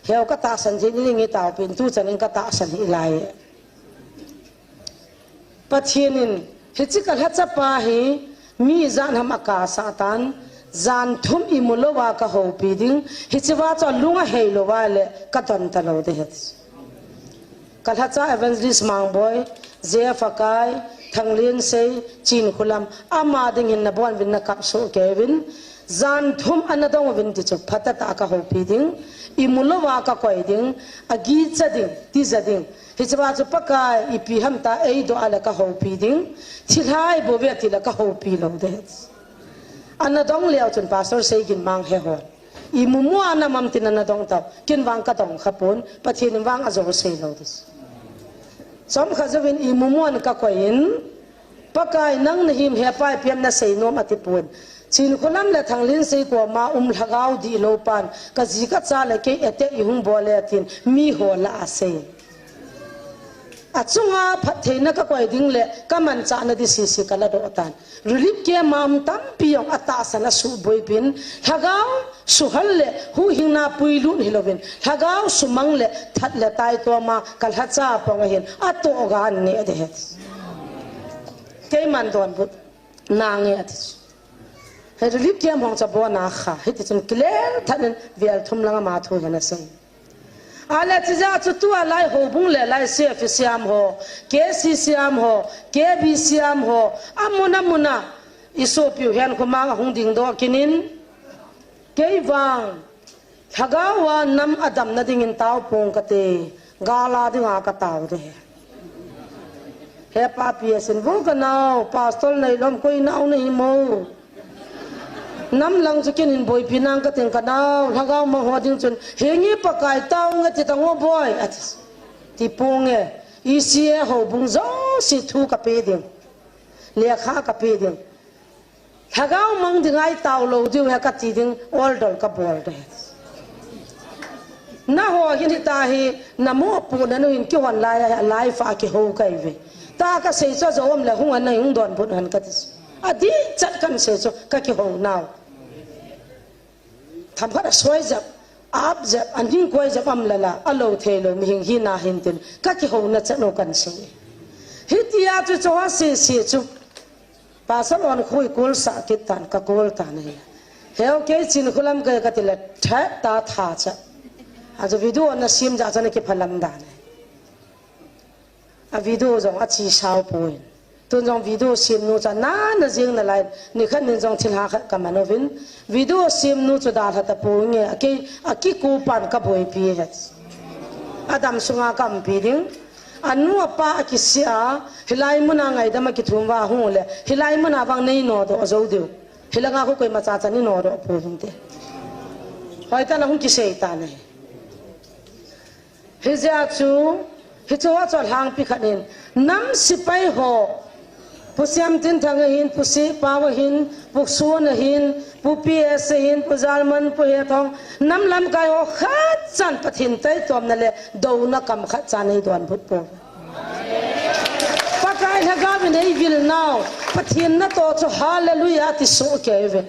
heu ka ta san ji ni ngi taw pin tu chanin ka ta san hi lai pathinin hichikal hacha pa hi mi zan ham aka satan zan thum imulowa ka ho piding hichiwa cha lunga heilo wale ka ton ta lo de het kal hacha evangelist mang boy zefakai thanglin sei chin khulam ama ding hin na bon bin na kap so kevin zan thum anadong vin ti chu phatata ka ho piding imulowa ka koi ding agi chading ti zading hichwa chu pakai ipi hamta ei do ala ka ho pi ding thilhai bo ve ti la ka ho pi lo de anadong leo chun pastor sei gin mang he ho imumu ana mam tin anadong ta kin wang ka tong khapon pathin wang azo sei lo dis som khazawin imumu an ka koin pakai nang na him he pai piam na sei nom atipun chin khulam la thanglin sei ko ma lhagau di lo pan ka ji ka cha le ke ete I hung bole tin mi ho la ase achunga phatheina ka koi ding le kaman cha na di si kala do tan relief ke mam tam piong ata sana su boi bin thagau su hal le hu hingna puilu hilovin thagau su mang le that le tai to ma kal ha cha pong hin ato ga ne de het ke man don but na nge atis he relief ke mong cha bo na kha he ti chun kler thanen vial thum langa ma thu hena sei ala tiza chu tu alai ho bung le lai se fi siam ho ke si siam ho ke bi siam ho amuna iso piu hian ko ma hung ding do kinin ke wang thagawa nam adam na ding in taw pong kate gala dinga ka taw de he pa pi sen vo ka naw pastor nei lom koi naw nei mo nam lang chu kin in boy pinang ka teng ka naw thagaw ma ho ding chun hengi pakai taw nga ti tango boy at ti punge isie ho bung zo si thu ka pe ding le kha ka pe ding thagaw mang ding ai taw lo ju ha ka ti ding all dol ka bol de na ho hin ta hi namo pu na no in ki wan lai fa ki ho kai ve ta ka sei cho zo om la hung an nei hung don phun han ka ti adi chat kan sei cho ka ki ho naw tham kha soi jap ap jap an hing koi jap am lala alo thelo mi hing hi na hin tin ka ki ho na chano kan se hitia chu cho se chu pasal on khoi kol sa ki tan ka kol tan he heu ke chin khulam ka ka tila tha ta tha cha ajo video na sim ja cha na ki phalam da ne a video jong a chi sao point tôn trong video sim nu cha na jing na lai ni khan nin jong thil ha ka manovin video sim nu chu da tha ta pu nge aki ku pan ka boi pi he adam sunga kam pi ding anu apa ki sia hilai muna ngai da ma ki thum wa hu le hilai muna wang nei no do zo de hilanga ko koi ma cha cha ni no do pu ding te hoi ta na hu ki sei ta ne hija chu hichowa chol hang pi khanin nam sipai ho pusiam tin thang hin pusi pawa hin puksuan hin pups hin puzalman pu he thong nam lam kai ho khat chan pathin tai tom na le do na kam khat chan nei don phut po pakai na ga me nei vil now pathin na to chu hallelujah ti so ke ve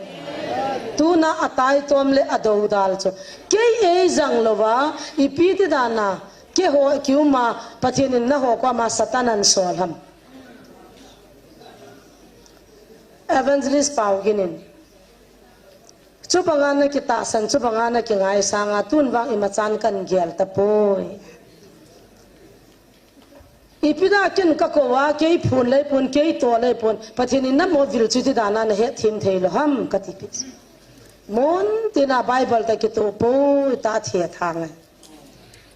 tu na atai tom le ado dal chu ke e jang lowa ipi ti dana ke ho kiuma pathin na ho kwa ma satanan solham evangelist pau ginin จุบังานนักกิตาสันจุบังานนักกิงไงสางาตุนวางอิมาจานกันเกียรตะโพยอีพิดากินก็กว่าเกยพูนเลยพูนเกยตัวเลยพูนประเทศนี้นับโมวิลจุดที่ดานาเฮทีมเทลฮัมกติปิสมอนที่น่าไบเบิลตะกิโตโพยตาเทียทางเลย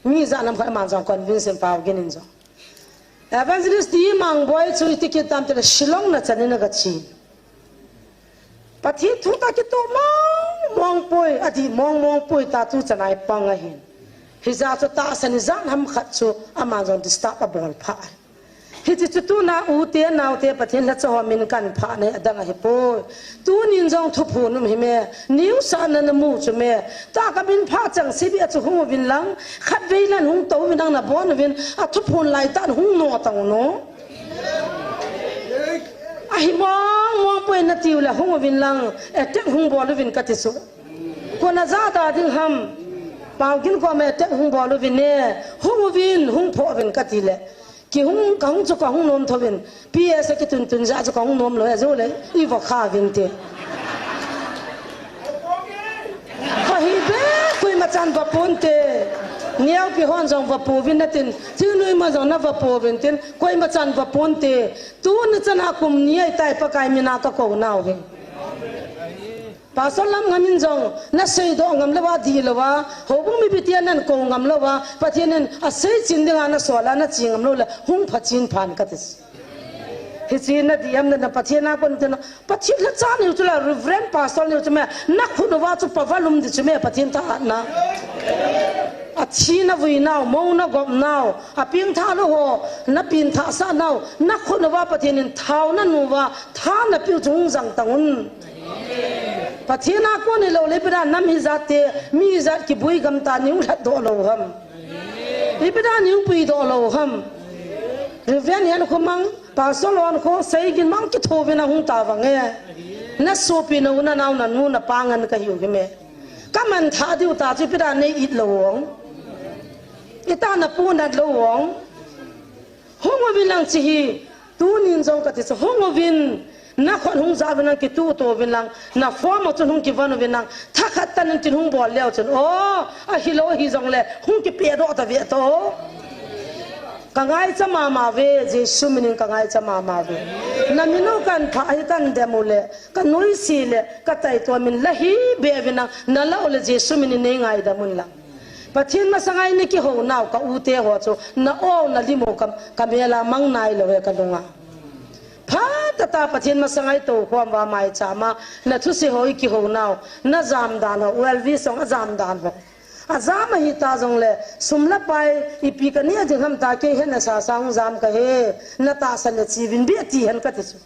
มีจานำข้ามันจงคอนวินเซนปาวกินินจงเอเวนซิลิสตีมังบอยจุดที่กิตามเตลชิลองนัชนินกัจจีปฏิทุตากิโตมองป่วยอดีมองป่วยตาตุจะนายปังเห็นฮิจาตุตาสันนิจานทำขัดชูอามาจอนดิสตาบอลพายฮิจิตุตุนาอูเตียนาอูเตียปฏิละจะว่ามินกันพาในอดังเฮป่วยตูนินจงทุพูนุมเฮเมนิวสานันมูจุเมตากบินพาจังสิบิอจุหงวินลังขัดเวลันหงโตวินังนับวันวินอทุพูนไลตันหงโนตังโนไอ้มองป่วยนาทีละหงวินลังเอเตหงบอลวินกัติสุคนอาซาตาดึงหำป่าวกินก็แม่เตหงบอลวินเน่หงวินหงพ่อวินกัติเลยกี่หงกังจุกหงนมทวินพี่เอสกิตุนตุนจะจุกหงนมเลยจะเลยอีวข้าวินเตพอฮีเบ้คุยมาจันวับปุ่นเตเนียวพี่ฮอนจงวับปูวินนั่นตินที่นุ่ยมาจงนับวับปูวินตินคุยมาจันวับปุ่นเตตูนึกจะนักคุมเนียไตปะกายมีนักก็กูน่าเองภาษาลำงามินจงนักเสียดองงามเลวะดีเลวะหงมีพิธีนั้นกูงามเลวะประเทศนั้นอาศัยจินเดงานักสวรรค์นักจิงงามเลวะหงพัชินผ่านกัติสฮิจินนัดยามนั้นประเทศนั้นคนนั้นประเทศละจานอยู่จุลารีเฟรนภาษาอยู่จุลานักขุนว่าจุปวาลุมดิจุลาประเทศท่านะอาชีนวินาวมองนักกบนาวอาเพียงท่าลูกนับปีนท่าสานาวนักขุนว่าประเทศนั้นเท่านั้นนูว่าท่านับพิวจงจังตังุนประเทศนักคนนี่เราเลยไปด้านน้ำมิจัดเตมิจัดกี่บุยกำตานิ้วหัดโดโลหัมเลยไปด้านนิ้วปุยโดโลหัมเรื่องนี้นะคุณมังภาษาลอนเขาใส่กินมังคิดโทวินาหุงตาวังเงยนัสโซปีนูน่ะนาวนั่นนู่นน่ะปังกันก็อยู่กันไหมก็มันท่าดิวตาที่ไปด้านในอิดหลวงอิตาน่ะปูนัดหลวงห้องวินลังจีตูนินจงกติสห้องวินนักคนหงจาวินังกิตูโตวินังนักฟ้ามาจนหงกิวันวินังถ้าขัดตันจินหงบอลแล้วจนโอ้อะฮิโลฮิจงเลยหงกิเปียโดตะเวโตกังไงจะมาเวเจสุมินิกังไงจะมาเวนามิโนกันพายกันเดโมเลกันนุยซีเลกัตไอตัวมินละฮีเบวินังนั่นละโอเลเจสุมินิเนงไงดามุนละปะทินมาสังไงนี่กิโหนาวกับอุเตหัวโจน่าโอ้น่าลิโมกับเมลามังนายเลยกันดงอ่ะพาตาปะทินมาสังไงโตความว่าไม่จามาน่าทุสิโหยกิโหนาวน่าจามดานหัวเอลวิสงอาจามดานหัวอาจามหิตาจงเลยสุมละไปอีปีกันเนี่ยจึงทำตาเกเห็นน่ะสาสังจามกะเฮน่าตาสันจีวินเบียตีเห็นกัติสุ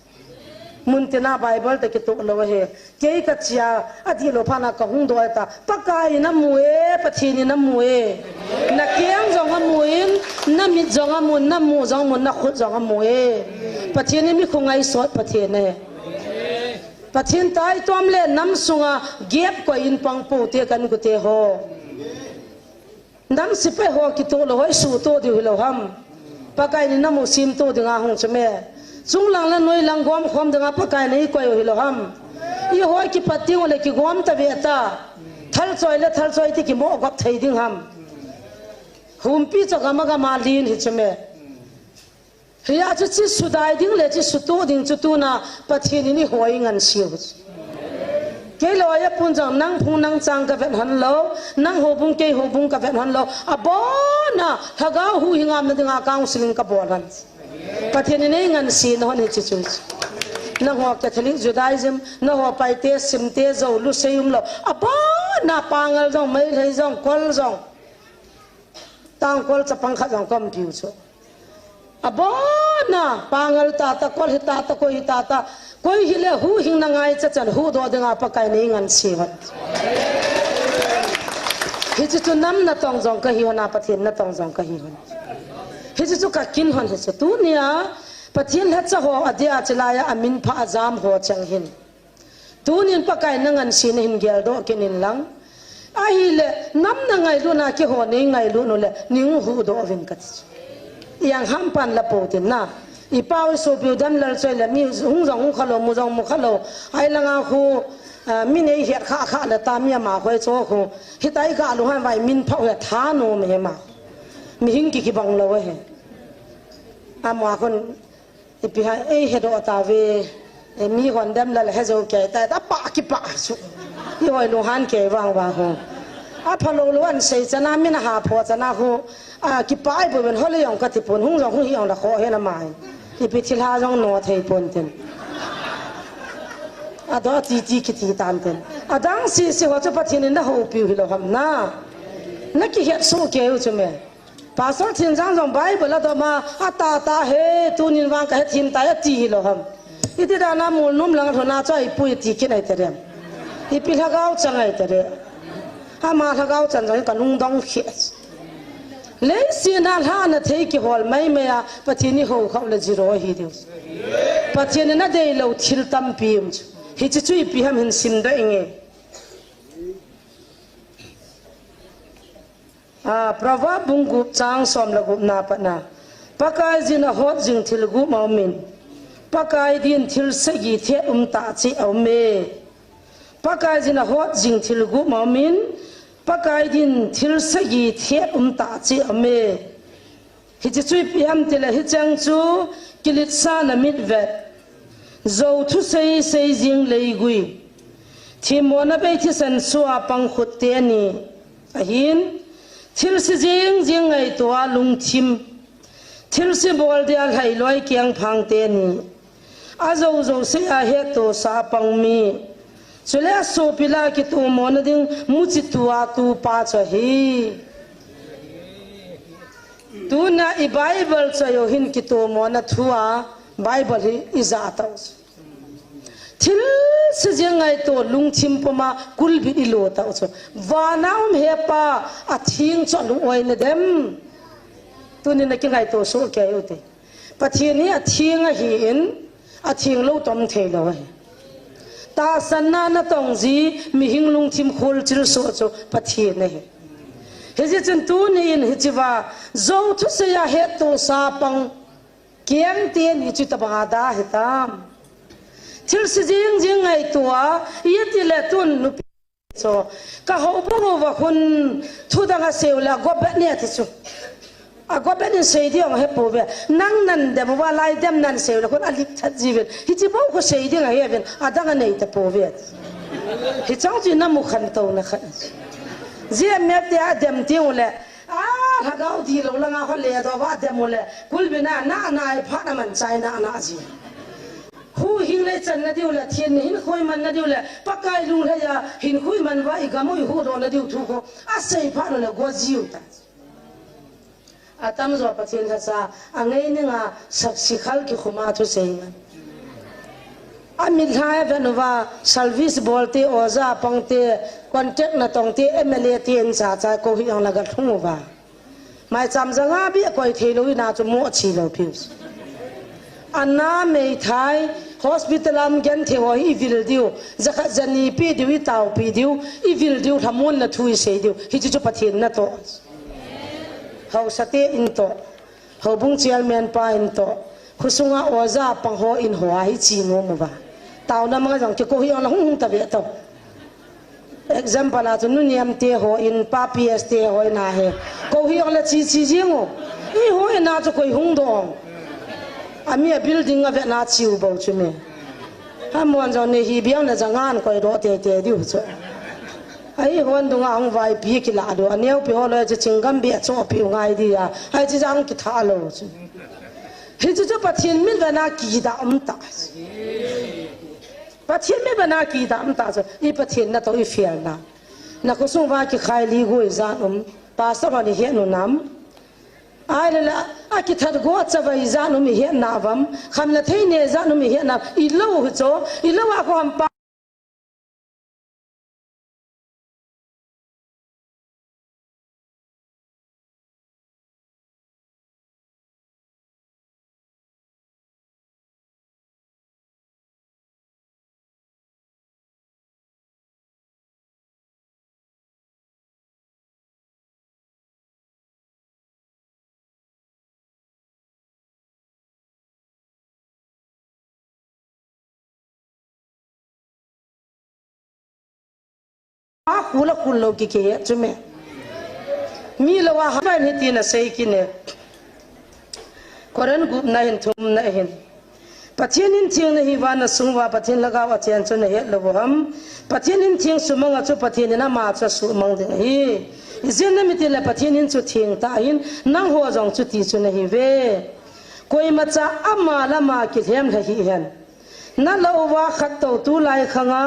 มุนตินาไบเบิลตะกิตุโลเฮเกยกัจยาอดีโลพานาก็หุงดอยตาปะกายน้ำมวยปะทีนี่น้ำมวยนักเกียงจงน้ำมวยน้ำมิจงน้ำมุนน้ำมูจงมุนนักขุดจงน้ำมวยปะทีนี่มีคงไงสดปะทีนี่ปะทีนตายตัวมเล่น้ำสุงาเก็บกว่าอินปังปูเตกันกุเตโฮน้ำสิเปโฮกิตุโลให้สูโตดิวโลหัมปะกายนี่น้ำมูซิมโตดิงาหงใช่ไหมจุงหลังละน้อยหลังกวมความดึงอาปากายนี่ก็อยู่หิลหัมยี่ห้อกี่ปฏิวัติกี่กวมตะเวตาทัลซอยและทัลซอยที่กี่โมกับไทยดิ้งหัมหุ่มปีจากามากามาลีนหิจเมเฮียจุดที่สุดายดิ้งเลยที่สุดตัวดิ้งจุดตัวน่ะปฏินี่นี่หัวยิงันเสียวเกลอยปุ่นจังนั่งพุงนั่งจังกับหันโลนั่งหัวพุงเกยหัวพุงกับหันโลอ่ะบ่น่ะถ้าก้าวหูหิงามนั่งดึงอากางสิลิงกับบ่อนั้นประเทศนี้งันสีนหัวนี่จุดนักหัวแคทอลิกจูดาอิซึมนักหัวไปเตสิมเตจาวลุเซียมโลอ่ะบ่น่ะปังเอลจงไม่เลยจงคอลจงตั้งคอลจะปังขัดจงคอมพิวส์อ่ะบ่น่ะปังเอลตาตะคอลฮิตาตะโคฮิตาตะโคฮิเลหูหิงนังไงจะจันหูตัวดึงอาปากายนี่งันสีวัดฮิจิตุน้ำน่ะต้องจงกะฮิวนาประเทศน่ะต้องจงกะฮิวฮิจิตุกักินหันฮิจิตุเนี่ยประเทศเฮจะหัวอดีอาจลายอามินพระอาจามหัวจังหินตูนินปากายนั่งอันสีนหินเกลโดกินินหลังไอ้เล่น้ำนั่งไงรู้นะกี่หัวนี่ไงรู้นู่นเล่นิ่งหูโดวินกัดยังห้ามปันละปูตินนะอีป้าวิสุพิวดันละช่วยละมีหุงจงหุงขลุ่มมุจงมุขลุ่มไอ้ละงาคู min ei hiat kha la ta mi ma khoi cho khu hitai ka lu han vai min phau ya tha no me ma mi hing ki bang lo he ama kon ipi ha ei he do ta ve mi hon dam la he zo ke ta pa ki pa su i hoi lu han ke wang wa ho a phalo lu an sei chana min ha pho chana hu ki pai bu ben hole yong ka ti pon hung jong hu hi yong la kho he na mai ipi thil ha jong no thei pon ten đó chỉ cái gì tàn tên đang xí họ cho bắt thiên nó hậu biểu hiểu không na nó cái hiện số kêu cho mẹ bà sao thiên giang dòng bài bữa là đó mà ta he tu nhìn vang cái thiên tai chỉ hiểu không ít đó na muốn nôm lăng thằng na cho ít bụi chỉ cái này thế đấy ít bị thằng gạo chẳng này thế đấy mà thằng gạo chẳng rồi còn nung đông khiết lấy xin na nó thấy cái hol mấy mẹ bắt thiên hậu không là gì rồi hi điều bắt thiên nó đây lâu thiêu tâm bìm hi chu chui pi ham hin sim da inge prava bungu chang som la gup na pa na pakai jin a hot jing thil gu mau min pakai din thil se gi the ta chi au me pakai jin a hot jing thil gu mau min pakai din thil se gi the ta chi au me hi chu chui pi ham te la hi chang chu kilit sa na mit vet dầu thu xây riêng lấy gui thì muốn bây thì sân xua bằng khut tiền nè hin thil si riêng ngày tua lung chim thil si bol dia hay loi kiang phang tiền nè dầu si hết to sa bằng mi cho lẽ số pila cái tu muốn ding muci tua tu pa cho hi tu na i Bible cho yo hin cái tu muốn thua Bible hi iza tau thil se jengai to lungchim poma kulbi ilo tau so wanaum hepa athing cho lu oi ne dem tuni na ki ngai to so ke yote pathini athing a hi in athing lo tom the lo ta sanna na tong ji mi hing lungchim khol chil so cho pathi ne he je chen tu ni in hi chiwa zo thu se ya he to sa pang kiang tiền như chúng ta bằng đa hết tam, thiếu sự riêng ngày tua, ít thì là tuần nụ so, cả hậu bố và con thu đang ở sêu là góp bét nè thì chú, góp bét nè sấy đi ông hết bố về, năng năn để mà lại đem năn sêu là con ăn thật gì vậy, thì chỉ bảo có sấy đi ngày vậy, đang ở này tập bố về, thì cháu chỉ nằm một khăn tàu là khăn, riêng mẹ thì đem tiếng là thằng gạo thì lâu lăng họ lệ đó vắt dem mole cul bên na phát là mình sai na gì khu hình lấy chân là điều là thiên hình khôi mình là điều là bắc cái luôn là ya hình khôi mình vậy cái mũi khu đó là điều thu ko sai phát là quá diệu ta tâm rồi bắt thiên thật sa ngay nên là sắp xỉ khal cái khoma thu sei mình thấy về nó service bolte oza pangte contact na tongte MLA tiền cha ko hi ang lagat thung wa mai cham janga bi koi thelo na chu mo chi lo phis anna me thai hospital am gen the ho hi vil diu zakha jani pi diu tau pi diu i vil diu thamon na thui se diu hi chu pathin na to hau sate in to hau bung chairman pa in to khusunga oza pang ho in ho hi chi no mo ba tao na mga jong ko hi ang hung ta be to example là chúng niệm te ho in papies te ho na he ko hi ang la chi jingo i ho na cho koi hung dong ami building a ve na chiu bo chu me ha mon jong ne hi biang na jangan koi ro te diu cho ai hon dung ang vai pi ki la do aneu pi ho le chi chingam be cho pi ngai di ya ai chi jang ki tha lo chu hi chu pathin min ve na ki da ta pathin me bana ki dam ta so I pathin na to I fiel na ko sung wa ki khai li go izan pa sa ba ni he no nam ai la a ki thad go cha wa izan mi he na vam kham la thei ne za no mi he na I lo hu cho I lo wa ko ham คูละคุณโลกิเกะจุเมมีละว่าไม่เห็นตีน่ะเซกินเนคนกุบน่ะเห็นทุ่มน่ะเห็นปะเทียนินเทียงน่ะฮิวานะสุงว่าปะเทียนละกาวะเทียนจุน่ะเฮ็ดละบ่ฮัมปะเทียนินเทียงสุมังอะจุปะเทียนน่ะมาจะสุมังเดฮีอิเจนน่ะมิติละปะเทียนินจุเทียงตาหินนังหัวจงจุตีจุน่ะฮิเวคอยมาจะอามาละมากิเทียมละฮิเห็นนั่นละว่าขัดตัวตุไลขังอา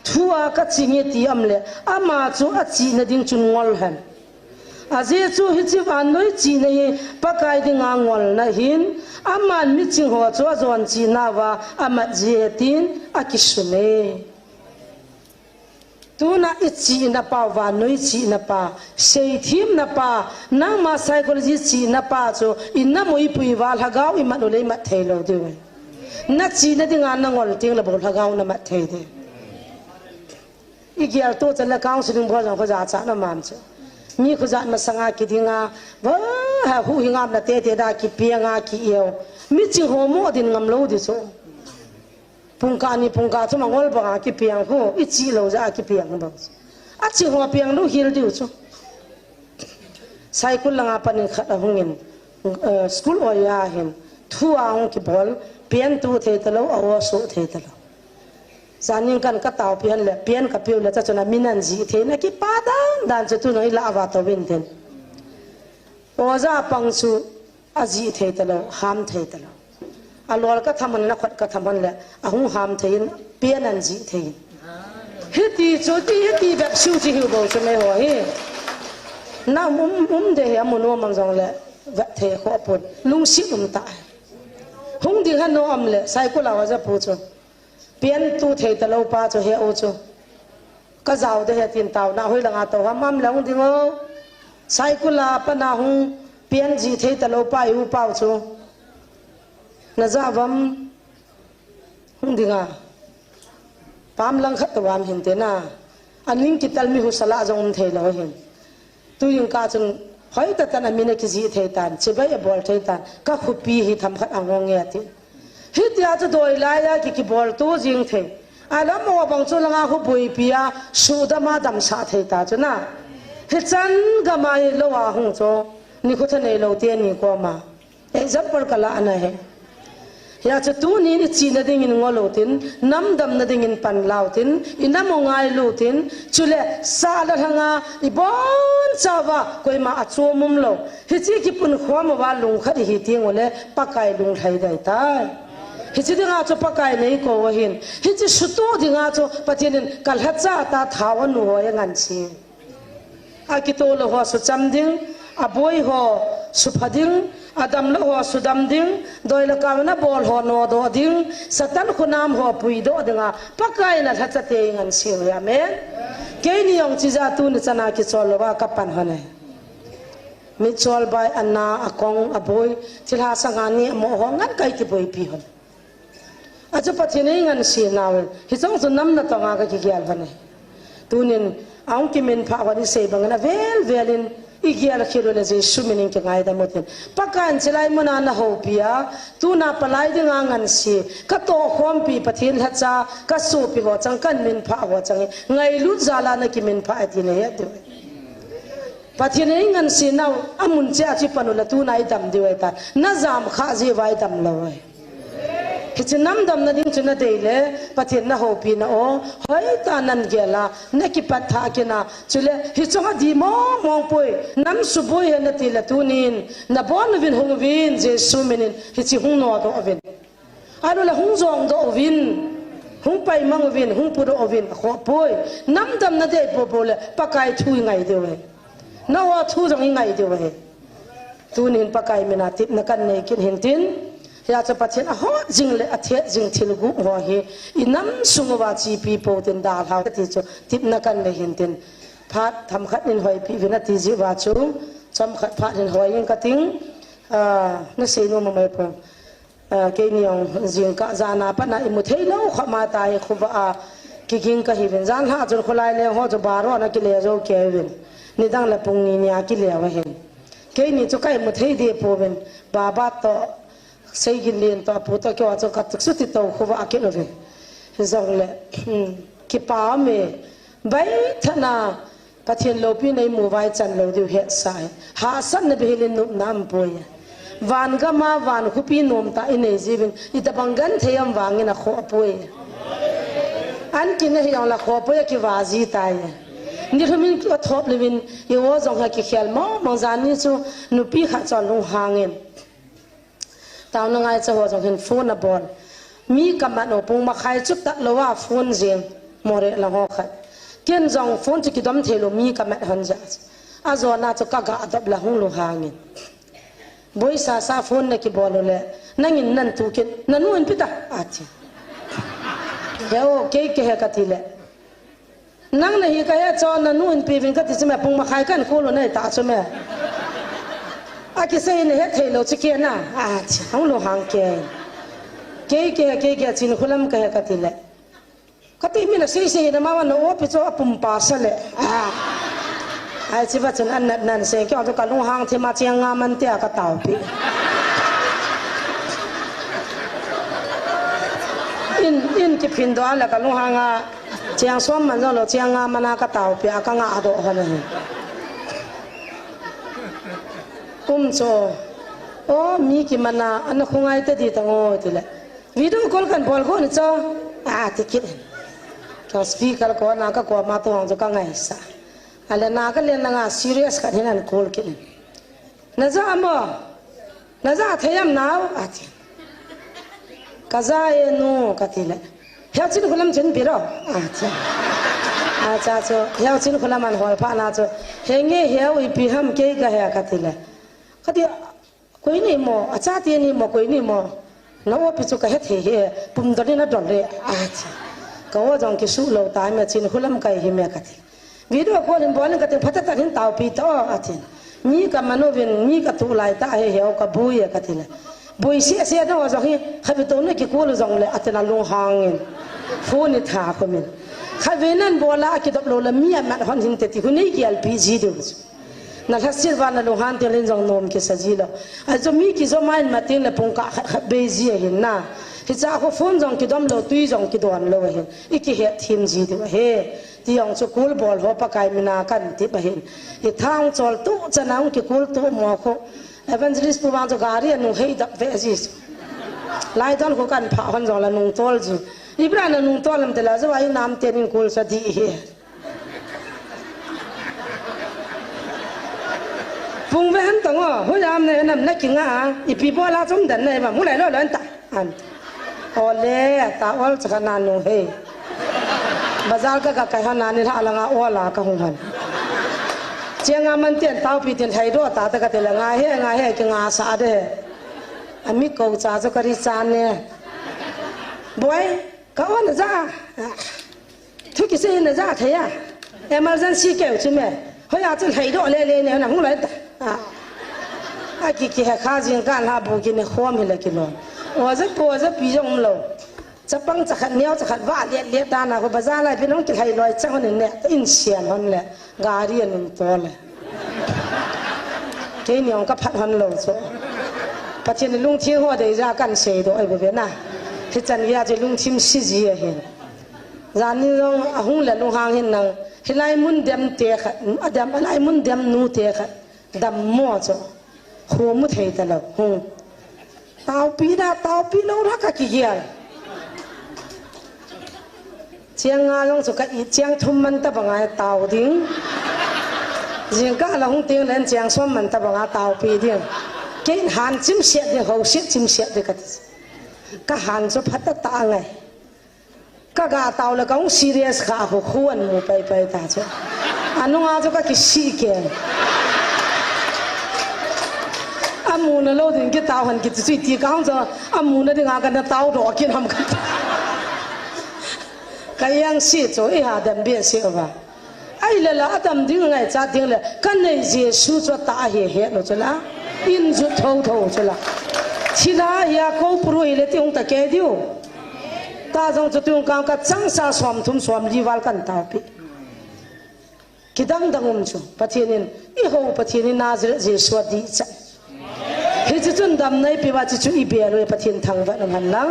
ทัวกัดจิงเตียมเลยอามาจูอัดจีนดิ่งจุนงอลเห็นอาเจจูฮิจิวันน้อยจีนเองปากไก่ดิ่งงงอลนะหินอามันมิจิงหัวจูจวนจีนว่าอามาเจตินอากิสุเนตัวน่ะอิจีนป่าวันน้อยจีนป่าเสียทีมน่ะป่านั่งมาไซโคโลจีจีนป่าจูอินน่ะมวยปุยวาลฮะก้าวอิมันอุเลมัดเทโลด้วยนักจีนที่งานนั่งอลทิ้งระบบฮะก้าวน่ะมัดเทเดอีกอย่างตัวจะเล่าก้าวสิ่งพอจังเขาจะอาจารย์มั่นจ้ะมีเขาจะมาสังอาคิดงาว่าหูหิงามน่ะเตะได้คิเปียงอาคิเอวมิจิโฮโมดินงามโลดิโซพุงกานี่พุงกาทุ่มงอลบังอาคิเปียงหูอิจิโลจะอาคิเปียงบังอาจิหัวเปียงลูฮิลดิวโซใส่กุลงาปนิขัดหงเงินสกุลออยาเห็นทั่วองคิบอลเปียนตัวเทตโลอวสุเทตโลจานิงกันก็ตาวเปียนเลยเปียนกับเปียวเลยจะจนมินันจีเทนักป้าดันจะตุนอีลาวาตวินเทนโอซาปังสูอาจีเทตโลหามเทตโลอลอลก็ทำมันนักขัดก็ทำมันเลยอาหุหามเทนเปียนันจีเทนฮิตีจุดฮิตีแบบชิวที่หิวบ่ใช่ไหมหัวฮิน้ามุมเดียมุนว่ามันจงเลยแบบเทขอปนลุงชิบุมตายหงดีขันโนอมเลยใส่กุลาวจะพูดจูเปลี่ยนตู้เทตะโลป้าจูเฮโอจูก็จะเอาเดียตินเตาหน้าห้อยหลังอาตัวมั่มแล้วหงดีงอใส่กุลาปนาหงเปลี่ยนจีเทตะโลป้าอยู่เป้าจูน่าจะวัมหงดีงาปามลังขัดตัวามเห็นเตน่าอันลิงกิตัลมีหุสละจงเทโลเห็นตัวยังกาจงหอยแต่ตอนมีนักจีเทตันเชื่อไปบอลเทตันก็ขุปีหิทำขัดอ่างงเงียติฮิตยาจะโดยไล่ยากิบอลตัวจริงเทอาแล้วมัวบังจุลงาขุปุยปียสูดมาดำชาเทตาจุนะฮิจันก็มาโลวาหงโจนี่ขุทเนโลเตียนี่ก็มาเอ็กซัมเปิลก็ละอันนั้นเหรอยาจะตัวนี้จีนดิ่งงอโลตินน้ำดำดิ่งปันลาวตินอิน้ำมงไงโลตินจุเลสาลหังอาอีบอนชาวะก็มาอัจฉมุมโลฮิจิกิปุนขวามว่าลุงขัดฮิติงโอเลปักไก่ลุงไทยได้ตายฮิจิดิ่งอาจจะปักไก่ไม่ก็ว่าเห็นฮิจิสุดตัวดิ่งอาจจะปฏิเนกัลฮัจจาตาท้าวันหัวยังงั้นสิอากิโตโลหัวสุจำดิ่งอาบวยหัวสุภดิ่งอาดัมละหัวสุดำดิ่งโดยละกาวนะบอลหัวโนโดดิ่งสตันคุณนามหัวปุยโดดิ่งอ่ะปักไก่น่ะทัศเตงันเสียงเมนเกนี่ยองจิจาตุนจะนาคิดโซลว่ากับปันหันเองมิโซลไปอันนาอากงอบุยที่ลาสังานี่โมโหงันไก่ที่บุยปีหันอาจจะปัจจัยงันเสียนาเวฮิจงสุนน้ำนัตงากะกิเกียลพันเองตุนินเอาคิมินพาวันนี้เสบังนะเวลินอีกอย่างคิดว่าจะสุมินิงเก่งไงแต่หมดเลยปักกันเชลัยมันน่าหูปียตูน่าปลายดึงงานสิก็โตความปีปฏิหัดจ้าก็สูบปีหัวจังกันมินพาหัวจังไงลุ้นจาลานะกิมินพาที่เนี่ยด้วยปฏิเนงานสิน่าอามุนเจ้าที่ปนุละตูน่าดำด้วยแต่น่าจำข้าจีไว้ดำเลยฮิจน้ำดำนั่นยิ่งชนะเดย์เลยปฏิน่าหูปีนะโอ้เฮ้ยตานันเกล่านักปัตถากินะจุเลฮิจงดีมองปุยน้ำสุบุยนัติละตูนินนับบอนวินหงวินเจสุมินินฮิจิหงนอดอวินอันนั้นหงจงดอวินหงไปมังวินหงปุดอวินขอปุยน้ำดำนั่นเดย์ปุเลยปากไก่ทุยไงเดียวเลยน่าว่าทุยจังไงเดียวเลยตูนินปากไก่ไม่น่าติดนักกันในกินเห็นตินอยากจะปฏิเสธหัวจริงเลยอาทิตย์จริงที่ลูกหัวเฮอิน้ำสุงว่าจีพีโปตินดาลาวที่จะทิพนักกันเลยเห็นตินพัดทำขัดนินหอยพีวินาทีจีว่าจูจำขัดพัดนินหอยยังกระติ้งนั่นสิโนมาไม่พอเกณฑ์ยองจริงก็จานาปนัยมุทัยเล่าขมาตายคุบอากิกิงก็หินจานหาจนคนไล่เลยหัวจะบาร์วนักกิเลสโอเควินนี่ตั้งแต่ปุ่งนี้เนี่ยกิเลสว่าเห็นเกณฑ์นี้จะใกล้มุทัยเดียบปูวินบาบาต่อใช้กินเลี้ยงตัวผู้ตัวเกี่ยวกับสุดที่ตัวเขาว่าเกี่ยวเลยจังเลยคิดป้าเม bai thana pathian lopi nei mobile chan lo diu he sai ha san na behelin nup nam poi van ga ma van khupi nom ta ine jibin itabangan theyam wangina kho poi an kin he yong la kho poi ki wazi tai ni khamin ko thop lewin yo jong ha ki khel mo mongzan ni chu nupi kha chon lu hangin taw na ngai cha ho jong hin phone na bol mi kamat no pung ma khai chuk tak lo wa phone jeng more la ho khat ken jong phone chi ki dom thelo mi kamat han ja azo na chu ka ga adab la hung lu hangin boy sa phone na ki bol le nangin nan tu ken nanu an pita ati yo ke he ka ti le nang na hi ka ya cho nanu an pi vin ka ti chme pung ma khai kan ko lo nei ta chme a ki sei ne he thelo chi ke na ati hung lu hang ke chin khulam ka ka ti le kati mi na sei na ma no opi cho apum pa sa le ai chi ba chen an nan se kyo to ka lu hang the ma chiang nga man tia ka tau pi in ki phin do ala ka lu hang a chiang som man lo chiang nga mana ka tau pi ka nga do ha ne cho o mi ki mana an khungai te di tango ti le video call kan bol ko ni cho tikit ka speaker ko na ka ko ma to ang ka ngai sa ala na ka le na nga serious ka hinan call kin na za mo na za thayam naw ati kaza e no ka ti le hya chin khulam chen bi ro ati a cha cho hya chin khulam an hol pha na cho henge hya wi pi ham ke ka hya ka ti le ka ti koi ni mo acha ti ni mo koi ni mo nó bị cho cái hết thế bùm đó đi nó đòn đấy có dòng cái số lâu tai mà xin khulam cái hi mẹ cái ví dụ có nên bọn cái phát tác hiện tàu pi to ni cái mà nó viên ni cái tu lại ta hay hiểu cái bùi cái thế này bùi xe đó dòng hi khai bị tốn cái cô dòng lại là long hàng phun đi thả của mình khai về nên bỏ lại cái đập lô là mía mà hắn hình thế thì hun ấy cái LPG được na hasil va na luhan te len jong nom ke sajilo azo mi ki zo main matin le pung ka bezi hin na hi cha ko phone jong ki dom lo tui jong ki don lo hin iki he thim ji de he ti yong chu kul bol ho pa kai mina kan ti ba hin hi thang chol tu chanang ki kul tu mo ko evangelist pu wang zo gari anu hei da ve ji lai don ko kan pha hon jong la nung tol ju ibra na nung tol lam te la zo ai nam te nin kul sa di he phung về hắn tông à, hồi am này nằm nách kinh à, ipi bo la zum đần này mà muốn lại lo lên ta, ole ta ol chắc nan nung he, bazar cái hắn nan ni hala nga ola ka hung han, chiang aman tiền tao pi tiền hay đó ta cái tiền là ngay he cái nga sa de, ami câu cha cho cái chan nè, boy, cái on ra, thu cái gì này ra thế à, emergency kêu chứ mẹ, hồi à chân hay đó lên này không lại ta. Aki khá riêng gan ha bù kia khom hi là kia lo, ở rất ví dụ lo, chắc băng chắc hạt neo chắc hạt vả liệt ta nào có bazar lại bên ông kia hay nói chắc hơn nè, in xiên hơn nè, gari anh to nè, cái này ông cấp hạt hơn lo số, bắt trên lung thiên hoa để ra căn xe đó ở bên na, thì chân kia chỉ lung chim xí gì à hiện, ra như ông hung là lung hàng hiện năng, thì lại muốn đem tiền khát, lại muốn đem nu tiền khát. Đâm mua cho hồ mu thấy ta lâu tao pi lâu ra cái gì chiang nga long cho cái chiang thum man ta bằng ai tao tiếng riêng cả là không tiếng lên chiang xóm man ta bằng ai tao pi tiếng cái hàn chim sẹt thì hậu sẹt chim sẹt thì cái hàn cho phát ta ngay cái gà tao là cũng serious cả hồ khuôn mu bay ta cho anh nga cho cái gì kia amun lo din ki taw han ki chui ti kaung cho amun de nga kan taw ro ki nam kan kayang si cho e ha dam be se ba ai la la adam ding ngai cha ding le kan nei jesu cho ta he lo cho la in ju thau cho la chila ya ko pru ile ti ong ta ke diu ta jong cho tung kang ka chang sa som thum som liwal kan taw pi kidang dangum chu pathianin I ho pathianin nazir jesu di cha he chu chun dam nei pi wa chu I be lo pathian thang va nam han lang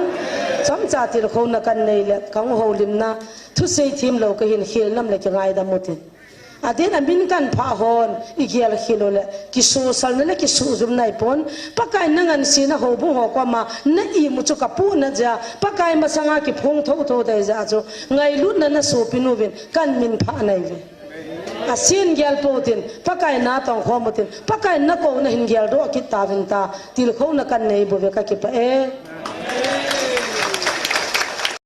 chấm cha tir khâu na kan nei le kang ho lim na thu sei thim lo ka hin khil nam le ki ngai da mutin adin amin kan pha hon igial khilo le ki su sal ne le ki su zum nai pon pakai nangan sina ho bu ho kwa ma na i mu chu kapu na ja pakai ma sanga ki phong tho tho dai ja chu ngai lut na na su pinu vin kan min pha nai ve asin gyal potin pakai na tong khomutin pakai na ko na hin gyal do ki ta vin ta til kho na kan nei bo ve ka ki pa e